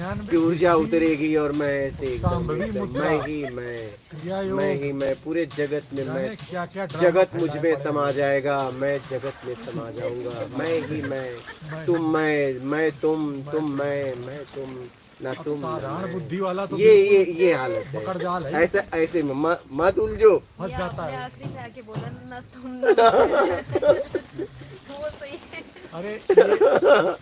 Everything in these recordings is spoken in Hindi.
कि ऊर्जा उतरेगी और मैं ऐसे मैं पूरे जगत में मैं जगत मुझ में समा जाएगा, मैं जगत में समा जाऊंगा, मैं तुम तुम मैं तुम ना तुम साधारण बुद्धि वाला तो ये हालत है। मकड़जाल है। ऐसे ऐसे में मत उलझो। फंस जाता है। आखिरी में आके बोला ना तुम ना वो सही है। अरे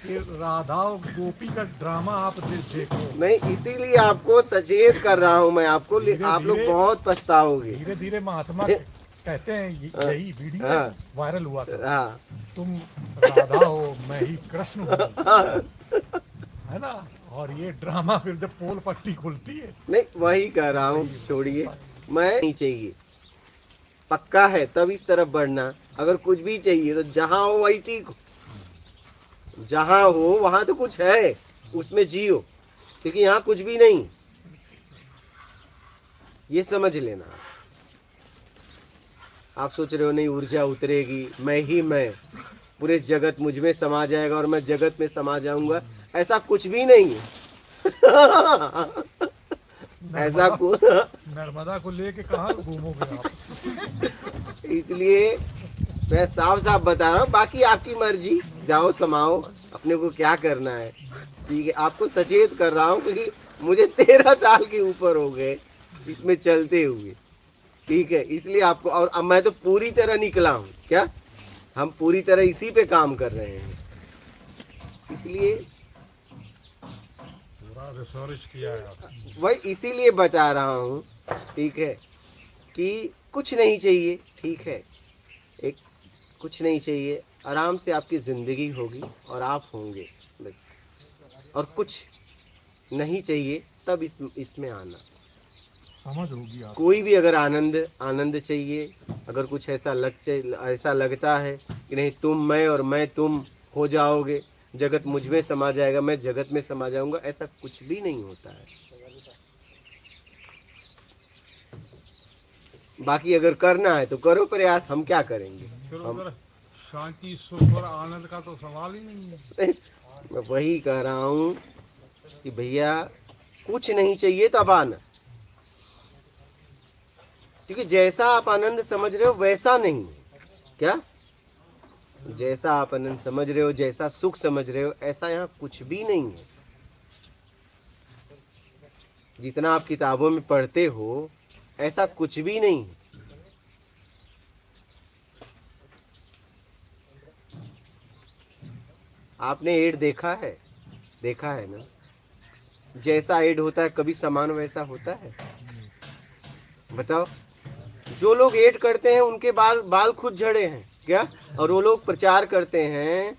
ये राधा और गोपी का ड्रामा आप देखो। नहीं, इसीलिए आपको सचेत कर रहा हूँ मैं आपको। आप लोग बहुत पछताओगे। धीरे धीरे महात्मा कहते हैं यही वीडियो वायरल हुआ था। हाँ, तुम राधा हो, मैं ही कृष्ण हूँ, है ना। और ये ड्रामा फिर जब पोल पट्टी खुलती है। नहीं वही कह रहा हूँ, छोड़िए। मैं नहीं चाहिए, पक्का है तब इस तरफ बढ़ना। अगर कुछ भी चाहिए तो जहां हो वही ठीक हो, जहां हो वहां तो कुछ है, उसमें जियो, क्योंकि यहाँ कुछ भी नहीं। ये समझ लेना। आप सोच रहे हो नहीं ऊर्जा उतरेगी, मैं पूरे जगत मुझ में समा जाएगा और मैं जगत में समा जाऊंगा, ऐसा कुछ भी नहीं है। ऐसा कुछ नर्मदा को लेके कहाँ घूमोगे आप। इसलिए मैं साफ साफ बता रहा हूँ, बाकी आपकी मर्जी, जाओ समाओ, अपने को क्या करना है। ठीक है, आपको सचेत कर रहा हूँ क्योंकि मुझे 13 साल के ऊपर हो गए इसमें चलते हुए। ठीक है, इसलिए आपको, और अब मैं तो पूरी तरह निकला हूँ। क्या हम पूरी तरह इसी पे काम कर रहे हैं, इसलिए पूरा रिसर्च किया है आपने। वही इसीलिए बता रहा हूँ। ठीक है, कि कुछ नहीं चाहिए। ठीक है, एक कुछ नहीं चाहिए, आराम से आपकी ज़िंदगी होगी और आप होंगे बस। और कुछ नहीं चाहिए तब इसमें आना। समझ होगी आप। कोई भी अगर आनंद चाहिए, अगर कुछ ऐसा लगता है कि नहीं तुम मैं और मैं तुम हो जाओगे, जगत मुझ में समा जाएगा, मैं जगत में समा जाऊंगा, ऐसा कुछ भी नहीं होता है। बाकी अगर करना है तो करो प्रयास, हम क्या करेंगे। हम शांति सुख और आनंद का तो सवाल ही नहीं है। मैं वही कह रहा हूँ कि भैया कुछ नहीं चाहिए तो अब आना, क्योंकि जैसा आप आनंद समझ रहे हो वैसा नहीं है। क्या जैसा आप आनंद समझ रहे हो, जैसा सुख समझ रहे हो, ऐसा यहाँ कुछ भी नहीं है। जितना आप किताबों में पढ़ते हो ऐसा कुछ भी नहीं है। आपने एड देखा है ना, जैसा एड होता है कभी समान वैसा होता है। बताओ, जो लोग एड करते हैं उनके बाल खुद झड़े हैं क्या, और वो लोग प्रचार करते हैं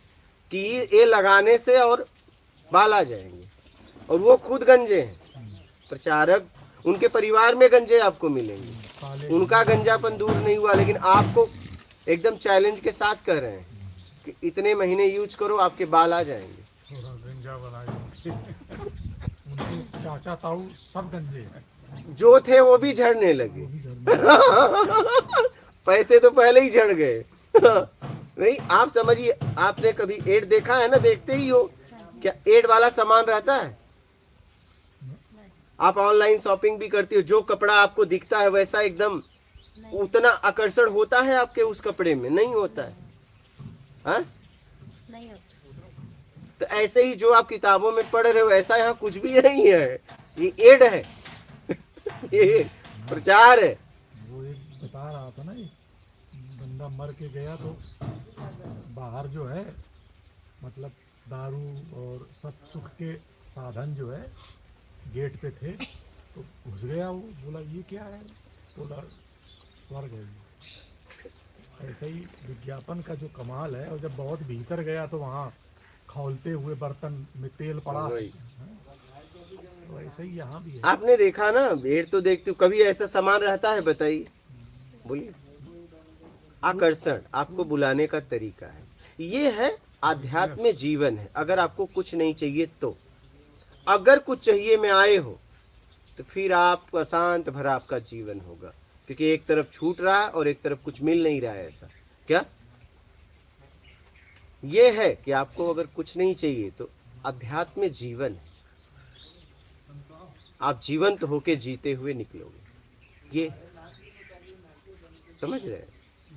कि ये लगाने से और बाल आ जाएंगे, और वो खुद गंजे हैं। प्रचारक, उनके परिवार में गंजे आपको मिलेंगे, उनका गंजापन दूर नहीं हुआ, लेकिन आपको एकदम चैलेंज के साथ कह रहे हैं कि इतने महीने यूज करो आपके बाल आ जाएंगे। उनके चाचा ताऊ सब गंजे हैं, जो थे वो भी झड़ने लगे। पैसे तो पहले ही झड़ गए। नहीं, आप समझिए, आपने कभी एड देखा है ना, देखते ही हो, क्या एड वाला सामान रहता है। आप ऑनलाइन शॉपिंग भी करती हो, जो कपड़ा आपको दिखता है वैसा एकदम उतना आकर्षण होता है आपके उस कपड़े में? नहीं होता है। हाँ, नहीं होता। तो ऐसे ही जो आप किताबों में पढ़ रहे हो ऐसा यहाँ कुछ भी नहीं है, ये एड है। ये प्रचार है। वो एक बता रहा था ना, एक बंदा मर के गया तो बाहर जो है, मतलब दारू और सब सुख के साधन जो है गेट पे थे, तो घुस गया वो, बोला ये क्या है, बोला स्वर्ग है। ऐसे ही विज्ञापन का जो कमाल है, और जब बहुत भीतर गया तो वहाँ खौलते हुए बर्तन में तेल पड़ा है। तो ऐसे ही यहाँ भी है। आपने देखा ना, भीड़ तो देखते हो, कभी ऐसा सामान रहता है बताइए, बोलिए। आकर्षण आपको बुलाने का तरीका है, ये है आध्यात्म जीवन है। अगर आपको कुछ नहीं चाहिए तो, अगर कुछ चाहिए में आए हो तो फिर आपका शांत भरा आपका जीवन होगा, क्योंकि एक तरफ छूट रहा है और एक तरफ कुछ मिल नहीं रहा है। ऐसा क्या ये है कि आपको अगर कुछ नहीं चाहिए तो अध्यात्म जीवन है। आप जीवंत होके जीते हुए निकलोगे। ये समझ रहे हैं?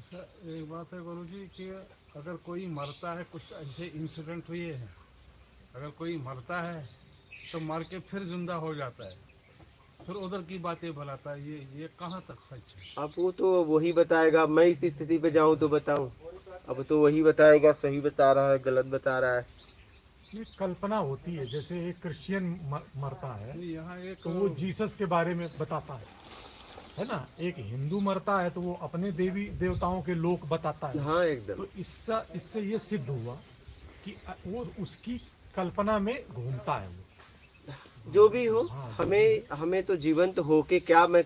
सर एक बात है गुरु जी कि अगर कोई मरता है, कुछ ऐसे इंसिडेंट हुए हैं, अगर कोई मरता है तो मर के फिर जिंदा हो जाता है, फिर उधर की बातें भलाता है, ये कहाँ तक सच है? अब वो तो वही बताएगा। मैं इस स्थिति पे जाऊं तो बताऊं? अब तो वही बताएगा, सही बता रहा है गलत बता रहा है। ये कल्पना होती है। जैसे एक क्रिश्चियन मरता है नहीं, यहाँ एक तो वो जीसस के बारे में बताता है ना। एक हिंदू मरता है तो वो अपने देवी देवताओं के लोक बताता है। हाँ एकदम। तो इससे ये सिद्ध हुआ कि वो उसकी कल्पना में घूमता है वो। जो भी हो, हमें तो जीवंत होके क्या मैं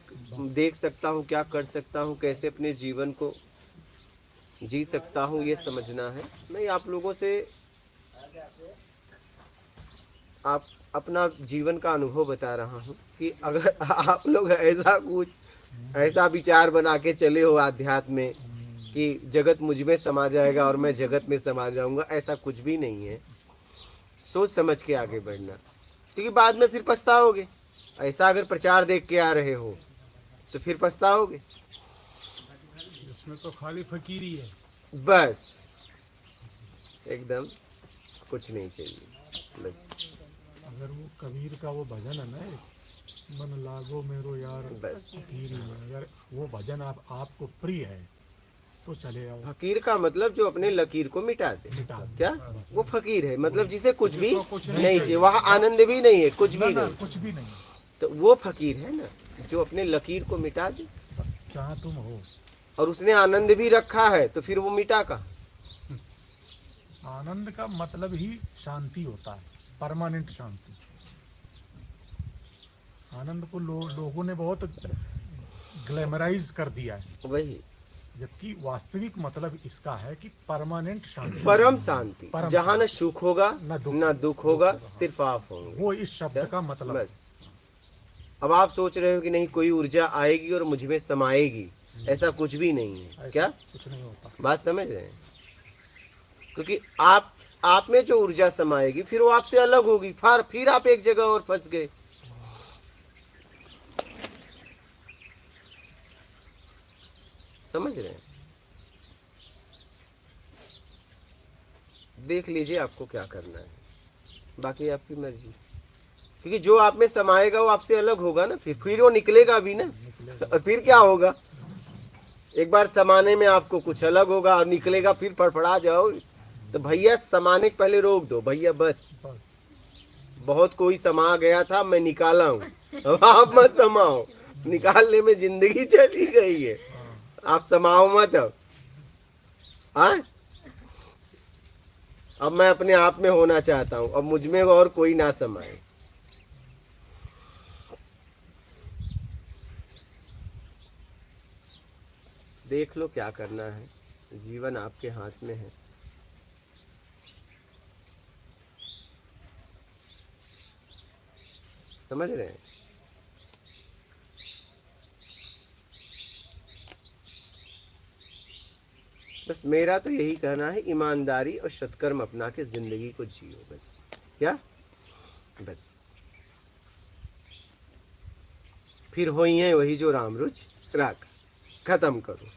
देख सकता हूँ, क्या कर सकता हूँ, कैसे अपने जीवन को जी सकता हूँ, ये समझना है। मैं आप लोगों से आप अपना जीवन का अनुभव बता रहा हूँ कि अगर आप लोग ऐसा विचार बना के चले हो आध्यात्म में कि जगत मुझ में समा जाएगा और मैं जगत में समा जाऊंगा, ऐसा कुछ भी नहीं है। सोच समझ के आगे बढ़ना, क्योंकि बाद में फिर पछताओगे। ऐसा अगर प्रचार देख के आ रहे हो तो फिर पछताओगे। इसमें तो खाली फकीरी है। बस एकदम कुछ नहीं चाहिए बस। अगर वो कबीर का वो भजन है ना, मन लागो मेरो यार बस। फकीरी में, अगर वो भजन आपको प्रिय है तो चले आओ। फकीर का मतलब जो अपने लकीर को मिटा दे। मिटा दो। क्या वो फकीर है? मतलब जिसे कुछ भी जिसको कुछ नहीं चाहिए, वहाँ आनंद भी नहीं है, कुछ भी ना, नहीं। कुछ भी नहीं। तो वो फकीर है ना, जो अपने लकीर को मिटा दे। जहाँ तुम हो और उसने आनंद भी रखा है तो फिर वो मिटा कहाँ? आनंद का मतलब ही शांति होता है, परमानेंट शांति। आनंद को लोगों ने बहुत ग्लैमराइज कर दिया है, वही जबकि वास्तविक मतलब इसका है कि परमानेंट शांति, परम शांति, परम जहाँ न सुख होगा न न दुख होगा, सिर्फ आप होंगे। वो इस शब्द का मतलब है। बस। अब आप सोच रहे हो कि नहीं कोई ऊर्जा आएगी और मुझ में समाएगी, ऐसा कुछ भी नहीं है। ऐसा क्या कुछ नहीं होता। बात समझ रहे हैं? क्योंकि आप में जो ऊर्जा समाएगी फिर वो आपसे अलग होगी, फिर आप एक जगह और फंस गए। समझ रहे हैं? देख लीजिए आपको क्या करना है, बाकी आपकी मर्जी। क्योंकि जो आप में समाएगा वो आपसे अलग होगा ना, फिर वो निकलेगा भी ना। और फिर क्या होगा? एक बार समाने में आपको कुछ अलग होगा और निकलेगा फिर फड़फड़ा जाओ। तो भैया समाने के पहले रोक दो भैया, बस। बहुत कोई समा गया था, मैं निकाला हूँ, अब आप मत समाओ। निकालने में जिंदगी चली गई है, आप समाओ मत। अब मैं अपने आप में होना चाहता हूँ, अब मुझ में और कोई ना समाए। देख लो क्या करना है, जीवन आपके हाथ में है। समझ रहे हैं? बस मेरा तो यही कहना है, ईमानदारी और सत्कर्म अपना के जिंदगी को जियो बस। क्या बस फिर हो ही है वही जो राम रुच राख, खत्म करो।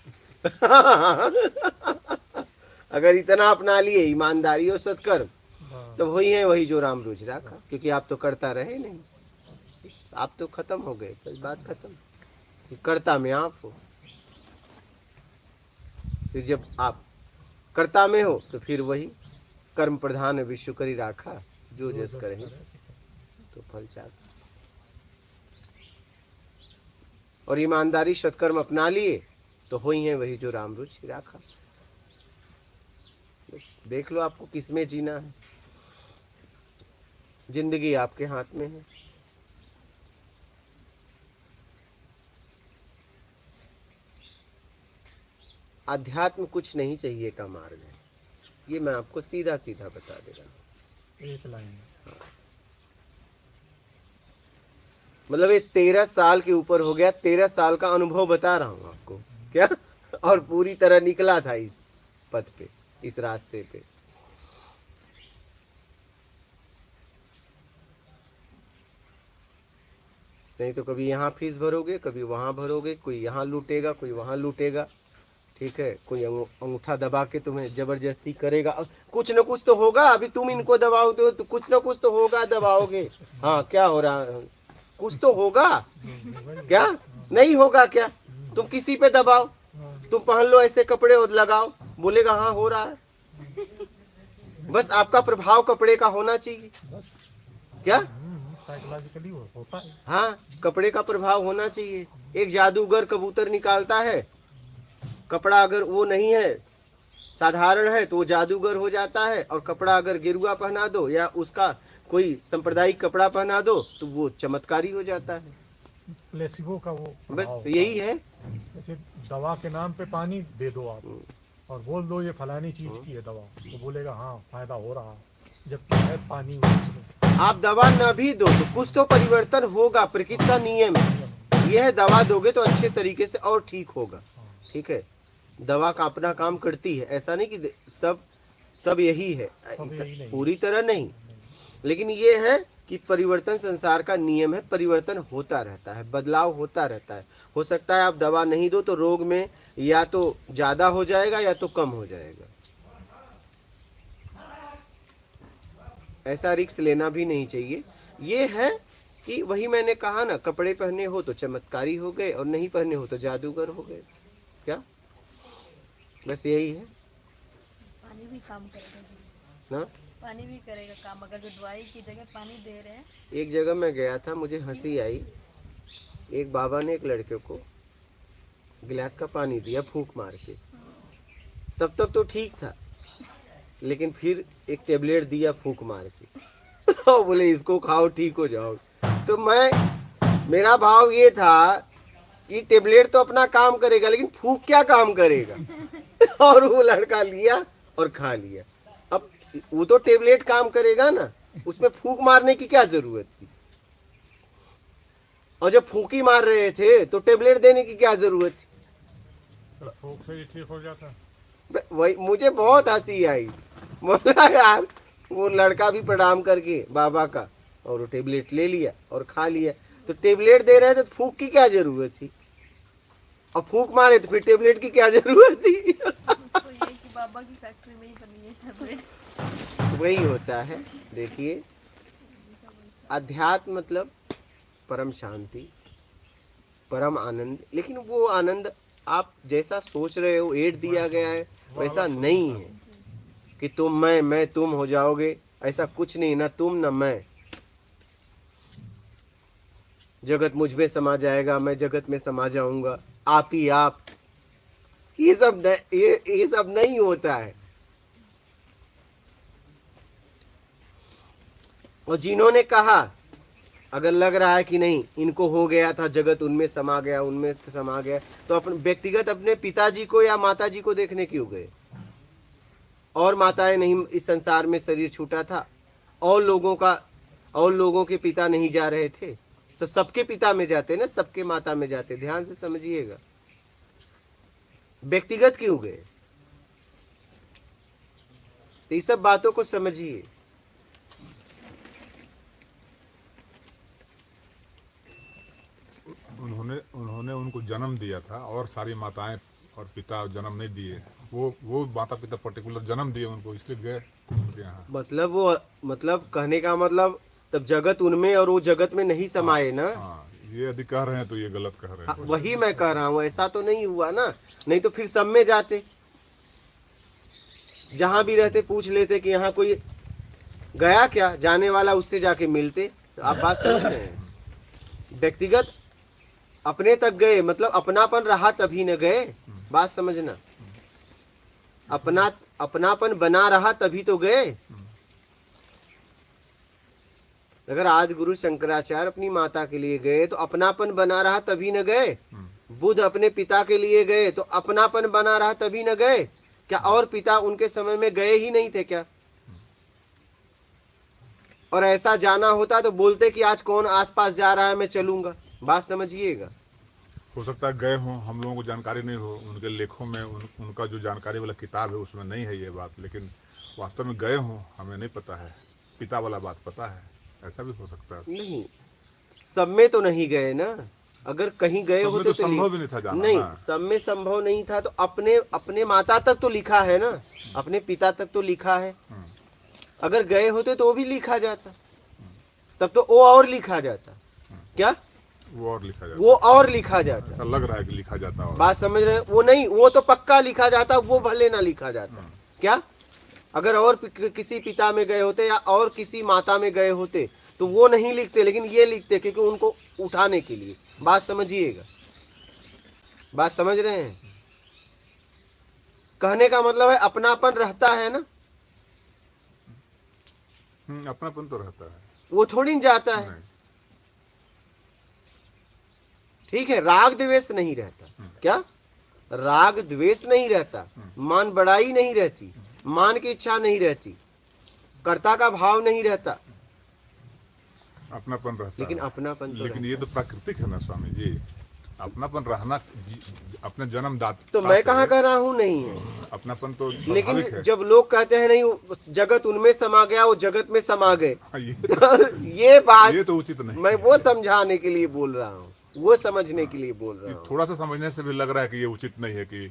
अगर इतना अपना लिए ईमानदारी और सत्कर्म, तो वही है वही जो राम रुच राखा। क्योंकि आप तो करता रहे नहीं, आप तो खत्म हो गए, बस बात खत्म। कर्ता में आप हो, फिर जब आप कर्ता में हो तो फिर वही कर्म प्रधान विश्व करी राखा, जो जस करे तो फल चाहता। और ईमानदारी सत्कर्म अपना लिए तो हो ही है वही जो राम रुचि राखा। बस देख लो आपको किसमें जीना है, जिंदगी आपके हाथ में है। अध्यात्म कुछ नहीं चाहिए का मार्ग है, ये मैं आपको सीधा सीधा बता दे रहा हूँ। एक लाइन में मतलब ये 13 साल के ऊपर हो गया, 13 साल का अनुभव बता रहा हूँ आपको। क्या? और पूरी तरह निकला था इस पथ पे, इस रास्ते पे। नहीं तो कभी यहाँ फीस भरोगे, कभी वहाँ भरोगे, कोई यहाँ लूटेगा, कोई वहाँ लूटेगा, ठीक है, कोई अंगूठा दबा के तुम्हें जबरदस्ती करेगा। कुछ न कुछ तो होगा, अभी तुम इनको दबाओगे तो कुछ न कुछ तो होगा, दबाओगे। हाँ, क्या हो रहा है, कुछ तो होगा, क्या नहीं होगा क्या? तुम किसी पे दबाओ, तुम पहन लो ऐसे कपड़े और लगाओ, बोलेगा हाँ हो रहा है। बस आपका प्रभाव कपड़े का होना चाहिए, क्या? साइकोलॉजिकली होता है। हाँ, कपड़े का प्रभाव होना चाहिए। एक जादूगर कबूतर निकालता है, कपड़ा अगर वो नहीं है, साधारण है, तो वो जादूगर हो जाता है। और कपड़ा अगर गेरुआ पहना दो या उसका कोई सांप्रदायिक कपड़ा पहना दो तो वो चमत्कारी हो जाता है। प्लेसिबो का वो बस प्रभाव यही है। जैसे दवा के नाम पे पानी दे दो आप और बोल दो ये फलानी चीज की है दवा, तो बोलेगा हाँ फायदा हो रहा है, जबकि है पानी उसमें। आप दवा न भी दो तो कुछ तो परिवर्तन होगा, प्रकृति का नियम है। यह दवा दोगे तो अच्छे तरीके से और ठीक होगा, ठीक है। दवा का अपना काम करती है, ऐसा नहीं कि सब यही है, यही नहीं। पूरी तरह नहीं, लेकिन ये है कि परिवर्तन संसार का नियम है, परिवर्तन होता रहता है, बदलाव होता रहता है। हो सकता है आप दवा नहीं दो तो रोग में या तो ज्यादा हो जाएगा या तो कम हो जाएगा। ऐसा रिस्क लेना भी नहीं चाहिए। ये है कि वही मैंने कहा ना, कपड़े पहने हो तो चमत्कारी हो गए और नहीं पहने हो तो जादूगर हो गए, क्या? बस यही है पानी भी काम करेगा, ना। पानी भी करेगा काम। अगर जो दवाई की जगह पानी दे रहे हैं। एक जगह मैं गया था, मुझे हंसी आई। एक बाबा ने एक लड़के को गिलास का पानी दिया फूंक मार के, तब तक तो ठीक था, लेकिन फिर एक टेबलेट दिया फूंक मार के और बोले इसको खाओ ठीक हो जाओ। तो मेरा भाव ये था कि टेबलेट तो अपना काम करेगा, लेकिन फूंक क्या काम करेगा और वो लड़का लिया और खा लिया। अब वो तो टेबलेट काम करेगा ना, उसमें फूंक मारने की क्या जरूरत थी? और जब फूंकी मार रहे थे तो टेबलेट देने की क्या जरूरत थी? तो फूंक से ही ठीक हो जाता। वही मुझे बहुत हंसी आई। बोला यार, वो लड़का भी प्रणाम करके बाबा का और वो टेबलेट ले लिया और खा लिया। तो टेबलेट दे रहे थे तो फूंक की क्या जरूरत थी? और फूंक मारे तो फिर टेबलेट की क्या जरूरत थी? उसको ये कि बाबा की फैक्ट्री में ही बनी है टेबलेट। वही होता है। देखिए, अध्यात्म मतलब परम शांति, परम आनंद। लेकिन वो आनंद आप जैसा सोच रहे हो, एड दिया गया है, वैसा नहीं है कि तुम मैं तुम हो जाओगे। ऐसा कुछ नहीं, ना तुम ना मैं। जगत मुझ में समा जाएगा, मैं जगत में समा जाऊंगा, आप ही आप। ये सब नहीं होता है। और जिन्होंने कहा, अगर लग रहा है कि नहीं इनको हो गया था, जगत उनमें समा गया, उनमें समा गया, तो अपने व्यक्तिगत अपने पिताजी को या माताजी को देखने क्यों गए? और माताएं नहीं इस संसार में शरीर छूटा था, और लोगों के पिता नहीं जा रहे थे, तो सबके पिता में जाते ना, सबके माता में जाते। ध्यान से समझिएगा, व्यक्तिगत क्यों गए? तो ये सब बातों को समझिए। उन्होंने उनको जन्म दिया था और सारी माताएं और पिता जन्म नहीं दिए। वो माता पिता पर्टिकुलर जन्म दिए उनको, इसलिए गए उनके यहाँ। मतलब कहने का मतलब तब जगत उनमें और वो जगत में नहीं समाये ना। हाँ, ये यदि कह रहे हैं तो ये गलत कह रहे हाँ, हैं। वही मैं कह रहा हूँ, ऐसा तो नहीं हुआ ना। नहीं तो फिर सब में जाते, जहां भी रहते पूछ लेते कि यहाँ कोई गया क्या, जाने वाला उससे जाके मिलते। तो आप बात समझ रहे हैं? व्यक्तिगत अपने तक गए, मतलब अपनापन रहा तभी न गए। बात समझना, अपनापन बना रहा तभी तो गए। अगर आदि गुरु शंकराचार्य अपनी माता के लिए गए तो अपनापन बना रहा तभी न गए। बुद्ध अपने पिता के लिए गए तो अपनापन बना रहा तभी न गए क्या? और पिता उनके समय में गए ही नहीं थे क्या? और ऐसा जाना होता तो बोलते कि आज कौन आसपास जा रहा है, मैं चलूंगा। बात समझिएगा। हो सकता है गए हों, हम लोगों को जानकारी नहीं हो, उनके लेखों में उनका जो जानकारी वाला किताब है उसमें नहीं है ये बात, लेकिन वास्तव में गए हों हमें नहीं पता है, पिता वाला बात पता है, ऐसा भी हो सकता है। नहीं, सब में तो नहीं गए ना, अगर कहीं गए सब में होते तो संभव भी नहीं था जाना नहीं, ना। सब में संभव नहीं था तो अपने अपने माता तक तो लिखा है ना, अपने पिता तक तो लिखा है। अगर गए होते तो वो भी लिखा जाता, तब तो वो और लिखा जाता। क्या वो और लिखा जाता, वो और लिखा जाता। ऐसा लग रहा है कि लिखा जाता और बात समझ रहे हैं? वो नहीं, वो तो पक्का लिखा जाता, वो भले ना लिखा जाता। क्या अगर और किसी पिता में गए होते या और किसी माता में गए होते तो वो नहीं लिखते, लेकिन ये लिखते क्योंकि उनको उठाने के लिए। बात समझिएगा, बात समझ रहे हैं? कहने का मतलब है अपनापन रहता है ना, अपनापन तो रहता है। वो थोड़ी न जाता है। नहीं। ठीक है, राग द्वेष नहीं रहता। क्या राग द्वेष नहीं रहता, मान बढ़ाई नहीं रहती, मान की इच्छा नहीं रहती, कर्ता का भाव नहीं रहता, अपनापन रहता लेकिन है। अपनापन तो लेकिन ये तो प्राकृतिक है ना स्वामी जी, अपनापन रहना अपने जन्मदाता तो मैं से कहाँ कह रहा हूँ नहीं है। अपनापन तो लेकिन स्वाभाविक है। जब लोग कहते हैं नहीं वो जगत उनमें समा गया, वो जगत में समा गए, हाँ, ये बात ये तो उचित नहीं। मैं वो समझाने के लिए बोल रहा हूँ, वो समझने के लिए बोल रहा ये हूँ। थोड़ा सा समझने से भी लग रहा है कि ये उचित नहीं है कि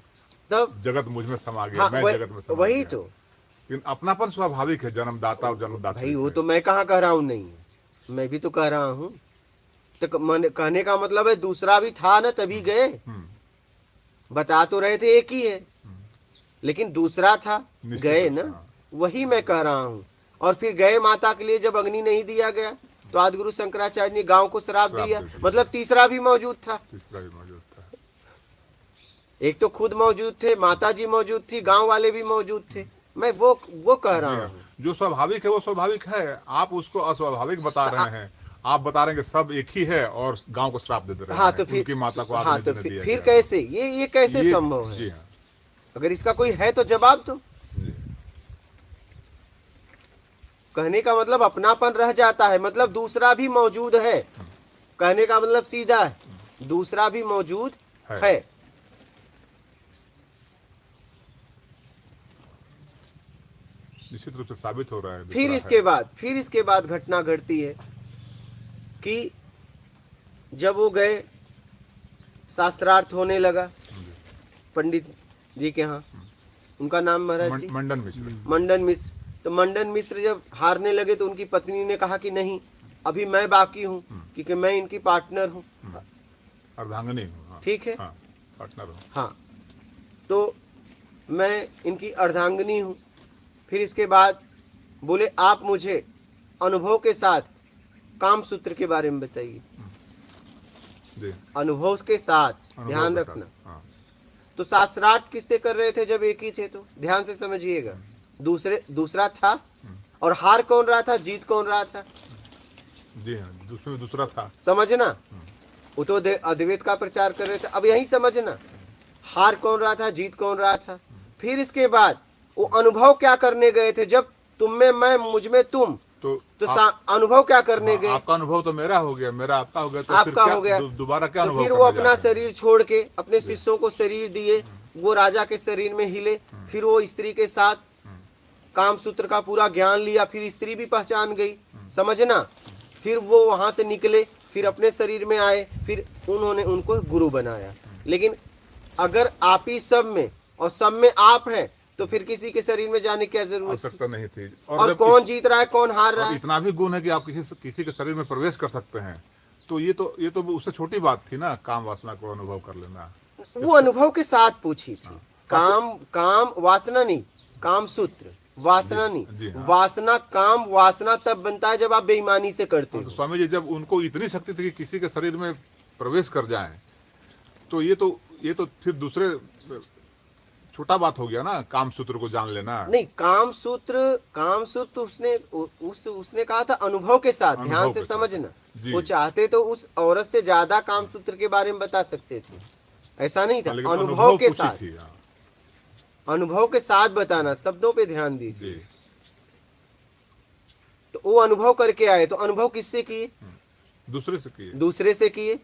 तब जगत मुझ में समा गया, हाँ, मैं जगत में समा वही गया। तो लेकिन अपनापन स्वाभाविक है जन्मदाता और जन्मदात्री भाई, वो से। तो मैं कहाँ कह रहा हूँ नहीं है, मैं भी तो कह रहा हूँ। तो कहने का मतलब है दूसरा भी था ना तभी गए। बता तो रहे थे एक ही है, लेकिन दूसरा था, निश्चित गए है, ना। हाँ। वही मैं कह रहा हूँ। और फिर गए माता के लिए जब अग्नि नहीं दिया गया तो आदिगुरु शंकराचार्य ने गांव को श्राप श्राप दिया, दे दिया। मतलब तीसरा भी मौजूद था। तीसरा भी मौजूद था। एक तो खुद मौजूद थे, माता जी मौजूद थी, गांव वाले भी मौजूद थे। मैं वो कह रहा जी हाँ, हूँ। जो स्वाभाविक है वो स्वाभाविक है, आप उसको अस्वाभाविक बता रहे हैं। आप बता रहे हैं कि सब एक ही है और गांव को श्राप दे दे रहे हाँ हैं, तो फिर उनकी माता को हाँ आदमी तो देने दिया फिर गया। कैसे ये कैसे ये- संभव जी है? हाँ, अगर इसका कोई है तो जवाब दो। जी। कहने का मतलब अपनापन रह जाता है, मतलब दूसरा भी मौजूद है। कहने का मतलब सीधा है, दूसरा भी मौजूद है। निश्चित रूप से साबित हो रहा है। फिर दूसरा इसके बाद घटना घटती है कि जब वो गए, शास्त्रार्थ होने लगा पंडित जी के यहाँ। उनका नाम महाराज जी मंडन मिश्र। मंडन मिश्र। तो मंडन मिश्र जब हारने लगे तो उनकी पत्नी ने कहा कि नहीं, अभी मैं बाकी हूँ, क्योंकि मैं इनकी पार्टनर हूँ। अर्धांगिनी हूँ। हाँ, ठीक है। हाँ, पार्टनर हूँ। हाँ, तो मैं इनकी अर्धांगिनी हूँ। फिर इसके बाद बोले आप मुझे अनुभव के साथ काम सूत्र के बारे में बताइए। जी, अनुभव के साथ, अनुभव ध्यान के साथ, रखना। हाँ। तो शास्त्रार्थ किससे कर रहे थे जब एक ही थे? तो ध्यान से समझिएगा। दूसरा था, और हार कौन रहा था, जीत कौन रहा था? जी हाँ, दूसरे दूसरा था। समझना, वो तो अद्वैत का प्रचार कर रहे थे। अब यही समझना, हार कौन रहा था, जीत कौन रहा था। फिर इसके बाद वो अनुभव क्या करने गए थे? जब तुम में मैं, मुझ में तुम, तो अनुभव क्या करने गए? आपका अनुभव तो मेरा हो गया, मेरा आपका हो गया, तो आपका फिर क्या हो गया। दोबारा क्या तो अनुभव फिर वो करने अपना जा रहे हैं? शरीर छोड़ के अपने शिष्यों को शरीर दिए, वो राजा के शरीर में हिले। फिर वो स्त्री के साथ काम सूत्र का पूरा ज्ञान लिया, फिर स्त्री भी पहचान गई। समझना, फिर वो वहां से निकले, फिर अपने शरीर में आए, फिर उन्होंने उनको गुरु बनाया। लेकिन अगर आप ही सब में और सब में आप हैं तो फिर किसी के शरीर में जाने की क्या जरूरत? आवश्यकता नहीं थी। और जब कौन जीत रहा है, कौन हार रहा और है? इतना भी गुण है कि आप किसी के शरीर में प्रवेश कर सकते हैं, तो ये तो उससे छोटी बात थी ना, काम वासना को अनुभव कर लेना। वो अनुभव के साथ पूछी थी। काम वासना नहीं, काम सूत्र वासना जी, नहीं। हाँ। वासना, काम वासना तब बनता है जब आप बेईमानी से करते तो हो। स्वामी जी, जब उनको इतनी शक्ति थी कि किसी के शरीर में प्रवेश कर जाएं, तो ये तो फिर दूसरे छोटा बात हो गया ना, काम सूत्र को जान लेना। नहीं, काम सूत्र उसने कहा था अनुभव के साथ। अनुभव ध्यान से के साथ। समझना, जी। वो चाहते तो उस औरत से ज्यादा काम सूत्र के बारे में बता सकते थे, ऐसा नहीं था। लेकिन अनुभव के पूछी साथ, थी, हाँ। अनुभव के साथ बताना, शब्दों पे ध्यान दीजिए। जी, तो वो अनुभव करके आए। तो अनुभव किससे किए? दूसरे से किए। दूसरे से किए।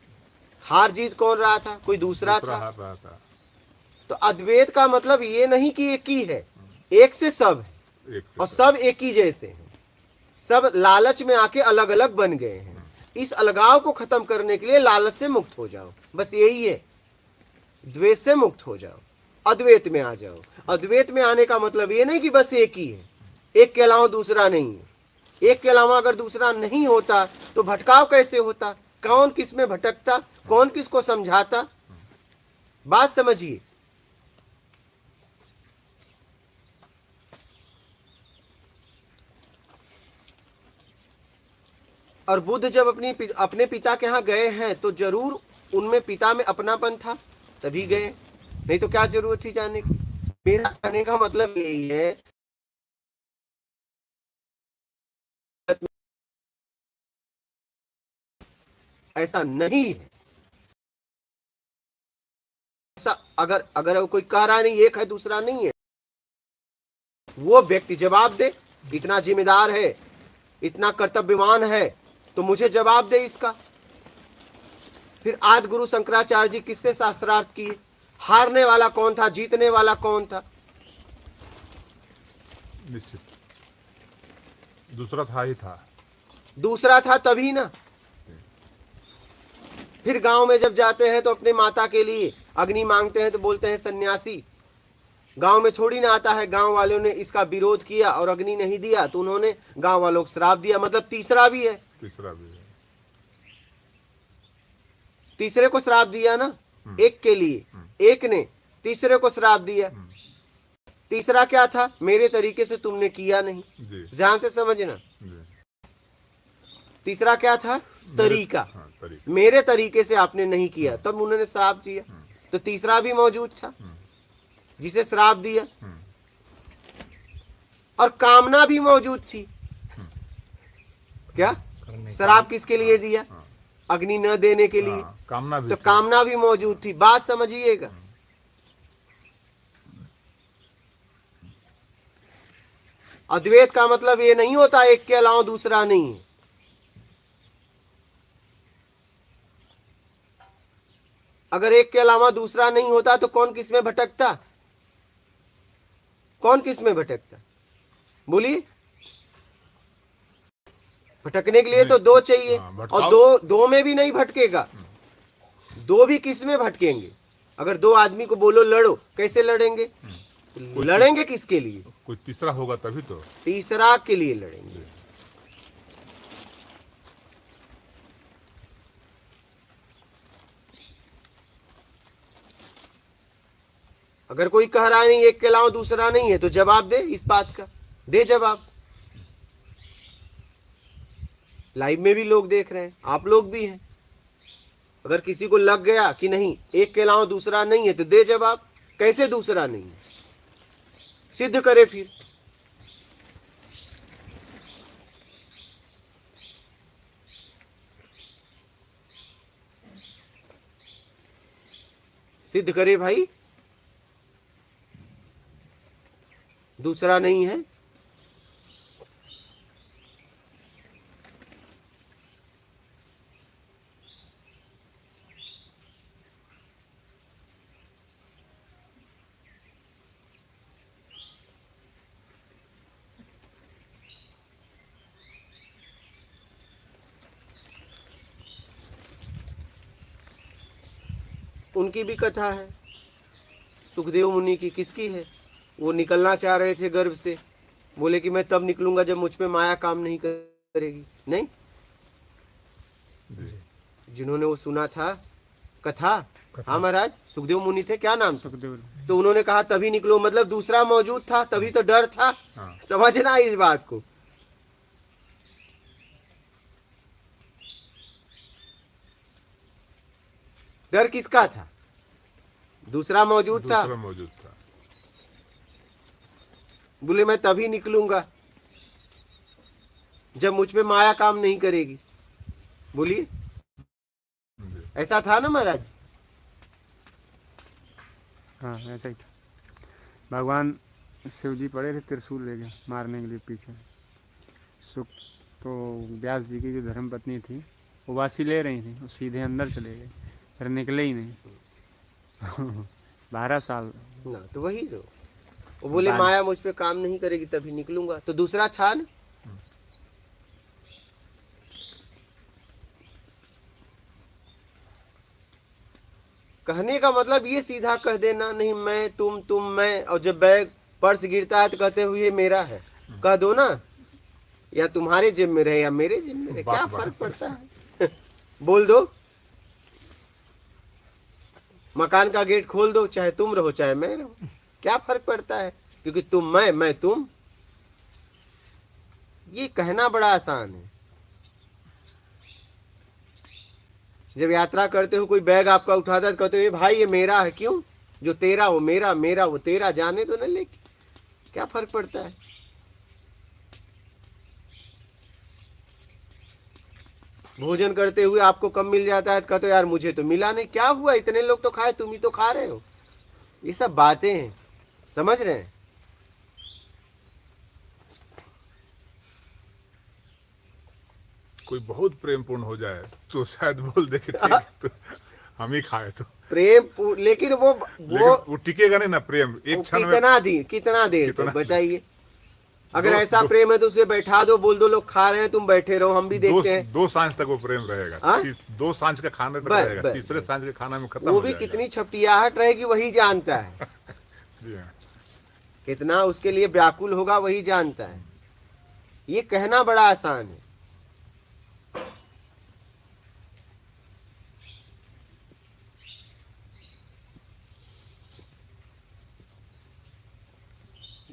हार जीत कौन रहा था? कोई दूसरा था। हार रहा था। तो अद्वैत का मतलब ये नहीं कि एक ही है, एक से सब है, एक से और सब एक ही जैसे हैं। सब लालच में आके अलग अलग बन गए हैं। इस अलगाव को खत्म करने के लिए लालच से मुक्त हो जाओ, बस यही है। द्वेष से मुक्त हो जाओ, अद्वैत में आ जाओ। अद्वैत में आने का मतलब ये नहीं कि बस एक ही है, एक के अलावा दूसरा नहीं है। एक के अलावा अगर दूसरा नहीं होता तो भटकाव कैसे होता, कौन किस में भटकता, कौन किसको समझाता। बात समझिए। और बुद्ध जब अपने पिता के यहाँ गए हैं तो जरूर उनमें पिता में अपनापन था, तभी गए, नहीं तो क्या जरूरत थी जाने की। मेरा कहने का मतलब यही है, ऐसा नहीं है। ऐसा अगर कोई कह रहा नहीं एक है दूसरा नहीं है, वो व्यक्ति जवाब दे। इतना जिम्मेदार है, इतना कर्तव्यवान है, तो मुझे जवाब दे इसका। फिर आदि गुरु शंकराचार्य जी किससे शास्त्रार्थ किए? हारने वाला कौन था, जीतने वाला कौन था? निश्चित दूसरा था ही था। दूसरा था तभी ना। फिर गांव में जब जाते हैं तो अपने माता के लिए अग्नि मांगते हैं तो बोलते हैं सन्यासी। गांव में थोड़ी ना आता है गांव वालों ने इसका विरोध किया और अग्नि नहीं दिया तो उन्होंने गांव वालों को श्राप दिया। मतलब तीसरा भी है, तीसरा भी है। तीसरे को श्राप दिया ना, एक के लिए, एक ने तीसरे को श्राप दिया। तीसरा क्या था? मेरे तरीके से तुमने किया नहीं। जी ध्यान से समझना। जी। तीसरा क्या था? तरीका। हाँ, तरीका। मेरे तरीके से आपने नहीं किया, तब उन्होंने श्राप दिया। तो तीसरा भी मौजूद था जिसे श्राप दिया। और कामना भी मौजूद थी। क्या? श्राप किसके लिए दिया? अग्नि न देने के लिए। हाँ, कामना भी तो थी। कामना भी मौजूद थी। बात समझिएगा। अद्वैत का मतलब ये नहीं होता एक के अलावा दूसरा नहीं है। अगर एक के अलावा दूसरा नहीं होता तो कौन किस में भटकता? कौन किस में भटकता? बोलिए। भटकने के लिए तो दो चाहिए। हाँ, और भटकाओ। दो में भी नहीं भटकेगा। दो भी किस में भटकेंगे? अगर दो आदमी को बोलो लड़ो, कैसे लड़ेंगे? लड़ेंगे किसके लिए? कोई तीसरा होगा तभी तो। तीसरा के लिए लड़ेंगे। अगर कोई कह रहा है नहीं एक के अलावा दूसरा नहीं है तो जवाब दे इस बात का, दे जवाब। लाइव में भी लोग देख रहे हैं, आप लोग भी हैं। अगर किसी को लग गया कि नहीं एक के अलावा दूसरा नहीं है तो दे जवाब। कैसे दूसरा नहीं है? सिद्ध करे फिर। सिद्ध करे भाई, दूसरा नहीं है। उनकी भी कथा है, सुखदेव मुनि की। किसकी है? वो निकलना चाह रहे थे गर्भ से, बोले कि मैं तब निकलूंगा जब मुझ पे माया काम नहीं करेगी। नहीं, जिन्होंने वो सुना था कथा। हाँ महाराज, सुखदेव मुनि थे, क्या नाम? सुखदेव। तो उन्होंने कहा तभी निकलो, मतलब दूसरा मौजूद था तभी तो डर था। हाँ। समझना इस बात को। डर किसका था? दूसरा मौजूद था। दूसरा मौजूद था। बोले मैं तभी निकलूंगा जब मुझ पे माया काम नहीं करेगी। बोलिए, ऐसा था ना महाराज? हाँ ऐसा ही था। भगवान शिव जी पड़े थे, त्रिशूल ले गए मारने के लिए पीछे। सुख तो व्यास जी की जो धर्म पत्नी थी वो वासी ले रही थी, वो सीधे अंदर चले गए, फिर निकले ही नहीं। 12 साल। ना तो वही तो वो बोले माया मुझ पे काम नहीं करेगी तभी निकलूंगा। तो दूसरा था ना। कहने का मतलब ये सीधा कह देना नहीं, मैं तुम मैं, और जब बैग पर्स गिरता है तो कहते हुए ये मेरा है, कह दो ना, या तुम्हारे जेब में रहे या मेरे जेब में रहे, क्या फर्क पड़ता है? बोल दो। मकान का गेट खोल दो, चाहे तुम रहो चाहे मैं रहो, क्या फर्क पड़ता है? क्योंकि तुम मैं तुम। ये कहना बड़ा आसान है। जब यात्रा करते हो कोई बैग आपका उठाता है, कहते हो ये भाई ये मेरा है, क्यों? जो तेरा वो मेरा, मेरा वो तेरा, जाने दो ना लेके, क्या फर्क पड़ता है? भोजन करते हुए आपको कम मिल जाता है, कहते हो यार मुझे तो मिला नहीं, क्या हुआ, इतने लोग तो खाए, तुम ही तो खा रहे हो। ये सब बातें हैं, समझ रहे हैं? कोई बहुत प्रेम पूर्ण हो जाए तो शायद बोल दे कि ठीक है, तो हम ही खाए तो। लेकिन वो लेकिन वो टिकेगा नहीं ना प्रेम, एक क्षण में। कितना देर तक कितना बताइए? अगर ऐसा प्रेम है तो उसे बैठा दो, बोल दो लोग खा रहे हैं तुम बैठे रहो, हम भी देखते हैं। दो सांझ तक वो प्रेम रहेगा। हाँ? 2 सांझ का खाने तक बस, रहेगा, बस, तीसरे सांझ के खाना में खत्म वो हो भी जाएगा। कितनी छपटियाहट रहेगी वही जानता है, जी हाँ। कितना उसके लिए व्याकुल होगा वही जानता है। ये कहना बड़ा आसान है।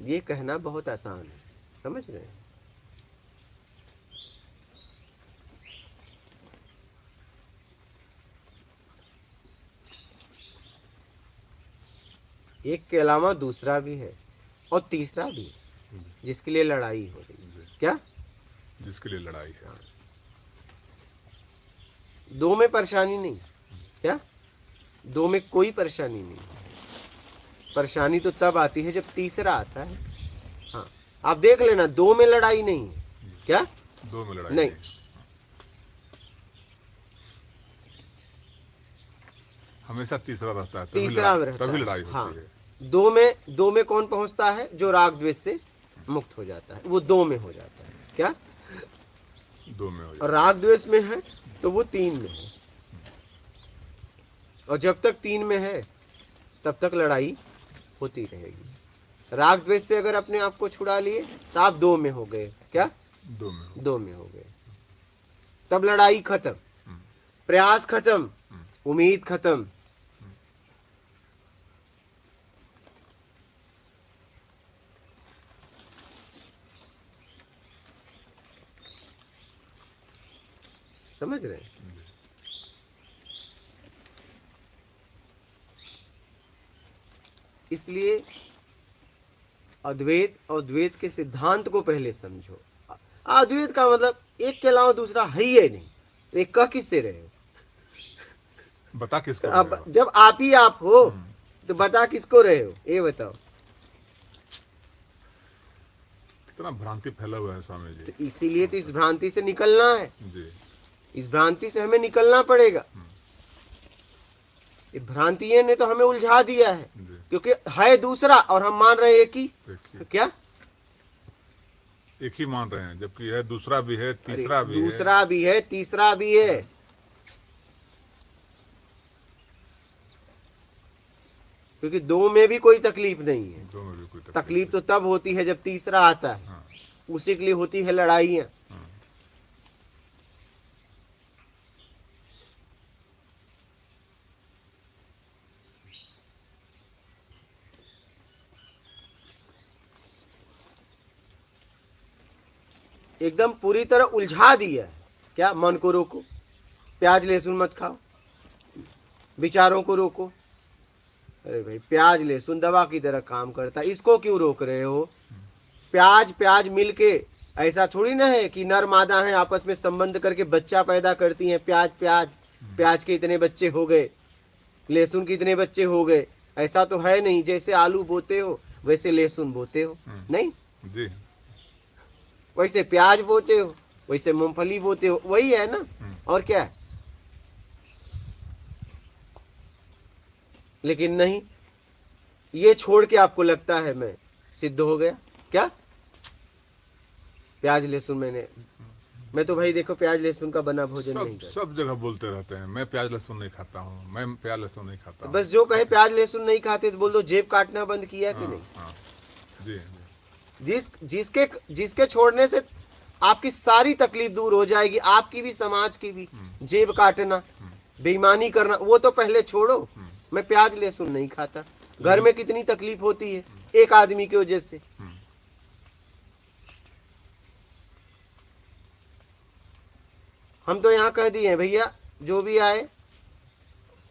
ये कहना बहुत आसान है, समझ रहे हैं? एक के अलावा दूसरा भी है और तीसरा भी है, जिसके लिए लड़ाई हो रही है। क्या? जिसके लिए लड़ाई है। दो में परेशानी नहीं, क्या? दो में कोई परेशानी नहीं। परेशानी तो तब आती है जब तीसरा आता है। हाँ, आप देख लेना, दो में लड़ाई नहीं है। क्या? 2 में लड़ाई नहीं। हमेशा तीसरा रहता है, तीसरा में रहता तभी है। लड़ाई होती हाँ, है। दो में कौन पहुंचता है? जो राग द्वेष से मुक्त हो जाता है, वो 2 में हो जाता है। क्या? 2 में हो और राग द्वेष में है तो वो 3 में है, और जब तक 3 में है तब तक लड़ाई होती रहेगी। राग द्वेष से अगर अपने आप को छुड़ा लिए तो आप 2 में हो गए। क्या? 2 में हो। 2 में हो गए, तब लड़ाई खत्म, प्रयास खत्म, उम्मीद खत्म। समझ रहे हैं? इसलिए अद्वैत और द्वैत के सिद्धांत को पहले समझो। अद्वैत का मतलब एक के अलावा दूसरा है ही नहीं। एक कह किससे रहे हो? बता किसको अब रहेगा? जब आप ही आप हो तो बता किसको रहे हो? ये बताओ। कितना भ्रांति फैला हुआ है स्वामी जी। तो इसीलिए तो इस भ्रांति से निकलना है। जी इस भ्रांति से हमें निकलना पड़ेगा। ये भ्रांतियों ने तो हमें उलझा दिया है, जी। क्योंकि है दूसरा और हम मान रहे एक ही। देखिए, क्या? एक ही मान रहे हैं, जबकि है दूसरा भी है, तीसरा भी है। दूसरा भी है, तीसरा भी है। क्योंकि 2 में भी कोई तकलीफ नहीं है। 2 में भी कोई तकलीफ तो तब होती है जब तीसरा आता है। हाँ। उसी के लिए होती है लड़ाइयाँ। एकदम पूरी तरह उलझा दिया है। क्या? मन को रोको, प्याज लहसुन मत खाओ, विचारों को रोको। अरे भाई, प्याज लहसुन दवा की तरह काम करता है, इसको क्यों रोक रहे हो? प्याज मिलके ऐसा थोड़ी ना है कि नर मादा है, आपस में संबंध करके बच्चा पैदा करती हैं। प्याज के इतने बच्चे हो गए, लहसुन के इतने बच्चे हो गए, ऐसा तो है नहीं। जैसे आलू बोते हो वैसे लहसुन बोते हो, नहीं? जी। वैसे प्याज बोते हो, वैसे मूंगफली बोते हो, वही है ना। और क्या है? लेकिन नहीं, ये छोड़ के आपको लगता है मैं सिद्ध हो गया। क्या? प्याज लहसुन मैंने मैं तो भाई देखो प्याज लहसुन का बना भोजन नहीं सब करता। सब जगह बोलते रहते हैं मैं प्याज लहसुन नहीं खाता हूँ, मैं प्याज लहसुन नहीं खाता हूँ। बस जो कहे प्याज लहसुन नहीं खाते तो बोल दो जेब काटना बंद किया कि नहीं। हाँ, जी जिसके छोड़ने से आपकी सारी तकलीफ दूर हो जाएगी, आपकी भी समाज की भी। जेब काटना, बेईमानी करना, वो तो पहले छोड़ो। मैं प्याज लहसुन नहीं खाता। घर में कितनी तकलीफ होती है एक आदमी की वजह से। हम तो यहाँ कह दिए हैं भैया जो भी आए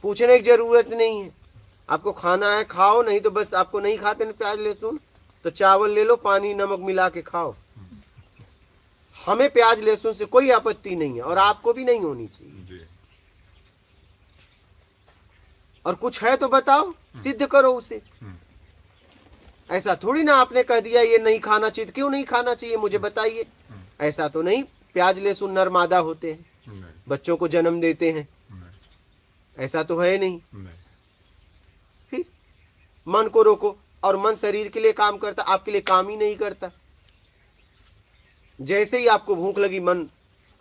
पूछने की जरूरत नहीं है, आपको खाना है खाओ, नहीं तो बस आपको नहीं खाते ना प्याज लहसुन तो चावल ले लो, पानी नमक मिला के खाओ। हमें प्याज लहसुन से कोई आपत्ति नहीं है और आपको भी नहीं होनी चाहिए। जी। और कुछ है तो बताओ, सिद्ध करो उसे। ऐसा थोड़ी ना आपने कह दिया ये नहीं खाना चाहिए, क्यों नहीं खाना चाहिए मुझे बताइए। ऐसा तो नहीं प्याज लहसुन नर मादा होते हैं, नहीं बच्चों को जन्म देते हैं, नहीं ऐसा तो है नहीं। नहीं फिर मन को रोको, और मन शरीर के लिए काम करता, आपके लिए काम ही नहीं करता। जैसे ही आपको भूख लगी, मन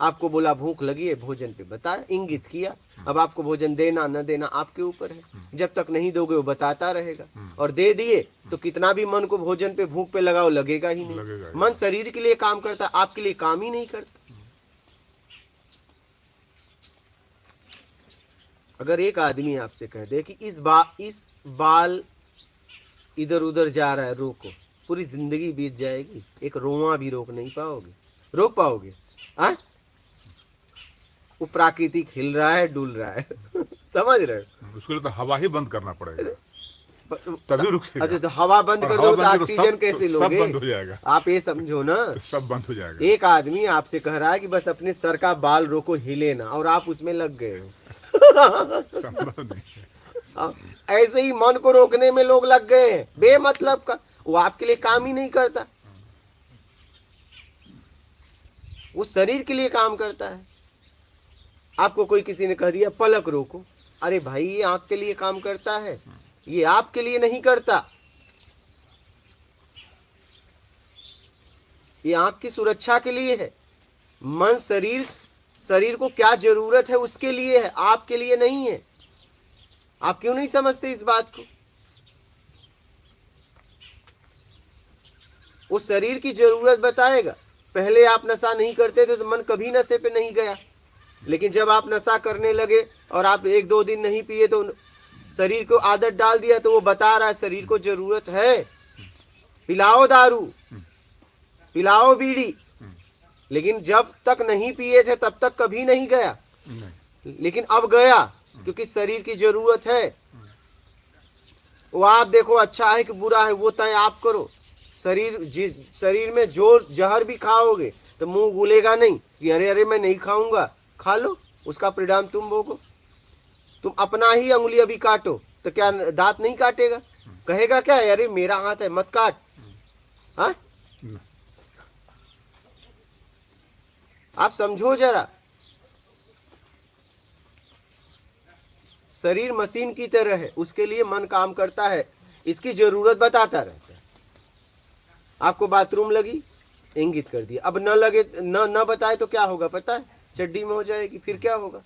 आपको बोला भूख लगी है, भोजन पे बताया, इंगित किया। अब आपको भोजन देना न देना आपके ऊपर है। जब तक नहीं दोगे वो बताता रहेगा, और दे दिए तो कितना भी मन को भोजन पे भूख पे लगाओ लगेगा ही लगेगा नहीं। ही। मन शरीर के लिए काम करता, आपके लिए काम ही नहीं करता। अगर एक आदमी आपसे कह दे कि इस बाल इधर उधर जा रहा है, रोको, पूरी जिंदगी बीत जाएगी, एक रोआ भी रोक नहीं पाओगे, रोक पाओगे? हाँ, वो प्राकृतिक हिल रहा है, डुल रहा है समझ रहे हो? उसके लिए तो हवा ही बंद करना पड़ेगा, तभी रुकेगा। अच्छा, तो हवा बंद और कर हवा दो तो बंद करो, ऑक्सीजन सब- कैसे सब लोगे? बंद हो जाएगा। आप ये समझो ना, तो सब बंद हो जाएगा। एक आदमी आपसे कह रहा है कि बस अपने सर का बाल रोको, हिले ना, और आप उसमें लग गए हो। संभव नहीं है। अब ऐसे ही मन को रोकने में लोग लग गए हैं बेमतलब का, वो आपके लिए काम ही नहीं करता, वो शरीर के लिए काम करता है। आपको कोई किसी ने कह दिया पलक रोको, अरे भाई ये आंख के लिए काम करता है, ये आपके लिए नहीं करता। ये आंख की सुरक्षा के लिए है। मन शरीर को क्या जरूरत है उसके लिए है, आपके लिए नहीं है। आप क्यों नहीं समझते इस बात को? वो शरीर की जरूरत बताएगा। पहले आप नशा नहीं करते थे तो मन कभी नशे पे नहीं गया, लेकिन जब आप नशा करने लगे और आप 1-2 दिन नहीं पिए तो शरीर को आदत डाल दिया, तो वो बता रहा है शरीर को जरूरत है, पिलाओ दारू, पिलाओ बीड़ी। लेकिन जब तक नहीं पिए थे तब तक कभी नहीं गया, लेकिन अब गया क्योंकि शरीर की जरूरत है। वो आप देखो अच्छा है कि बुरा है वो तय आप करो। शरीर में जो जहर भी खाओगे तो मुंह गुलेगा नहीं कि अरे अरे मैं नहीं खाऊंगा, खा लो, उसका परिणाम तुम भोगो। तुम अपना ही अंगुली अभी काटो तो क्या दांत नहीं काटेगा? कहेगा क्या अरे मेरा हाथ है मत काट? हाँ, आप समझो जरा, शरीर मशीन की तरह है, उसके लिए मन काम करता है, इसकी जरूरत बताता रहता है। आपको बाथरूम लगी, इंगित कर दिया, अब न लगे न बताए तो क्या होगा पता है? चड्डी में हो जाएगी, फिर क्या होगा?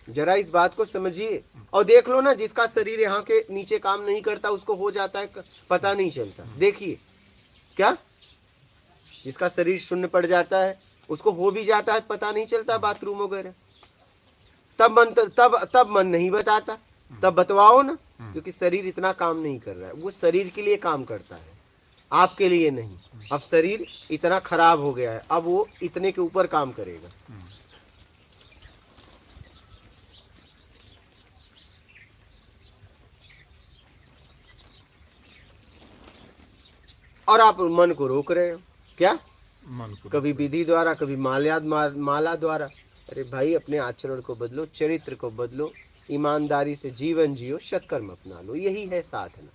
जरा इस बात को समझिए। और देख लो ना, जिसका शरीर यहाँ के नीचे काम नहीं करता उसको हो जाता है पता नहीं चलता। देखिए क्या, जिसका शरीर शून्य पड़ जाता है उसको हो भी जाता है पता नहीं चलता, बाथरूम वगैरह। तब मन नहीं बताता, तब बतवाओ ना, क्योंकि शरीर इतना काम नहीं कर रहा है। वो शरीर के लिए काम करता है, आपके लिए नहीं। अब शरीर इतना खराब हो गया है, अब वो इतने के ऊपर काम करेगा। और आप मन को रोक रहे हो क्या? मन को कभी विधि द्वारा, कभी माला द्वारा। अरे भाई अपने आचरण को बदलो, चरित्र को बदलो, ईमानदारी से जीवन जियो, सत्कर्म अपना लो, यही है साधना।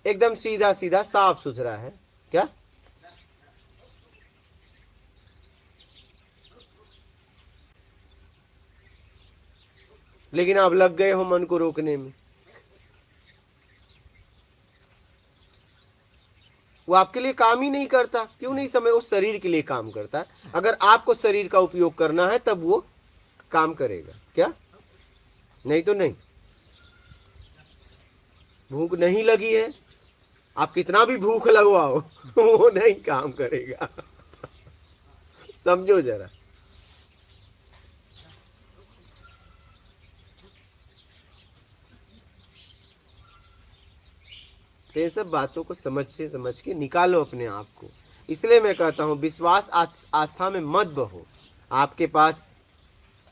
एकदम सीधा सीधा साफ सुथरा है क्या? लेकिन आप लग गए हो मन को रोकने में। वो आपके लिए काम ही नहीं करता। क्यों नहीं समझ? वो शरीर के लिए काम करता है। अगर आपको शरीर का उपयोग करना है तब वो काम करेगा, क्या? नहीं तो नहीं। भूख नहीं लगी है, आप कितना भी भूख लगवाओ वो नहीं काम करेगा। समझो जरा। तो ये सब बातों को समझ के निकालो अपने आप को। इसलिए मैं कहता हूं विश्वास आस्था में मत बहो। आपके पास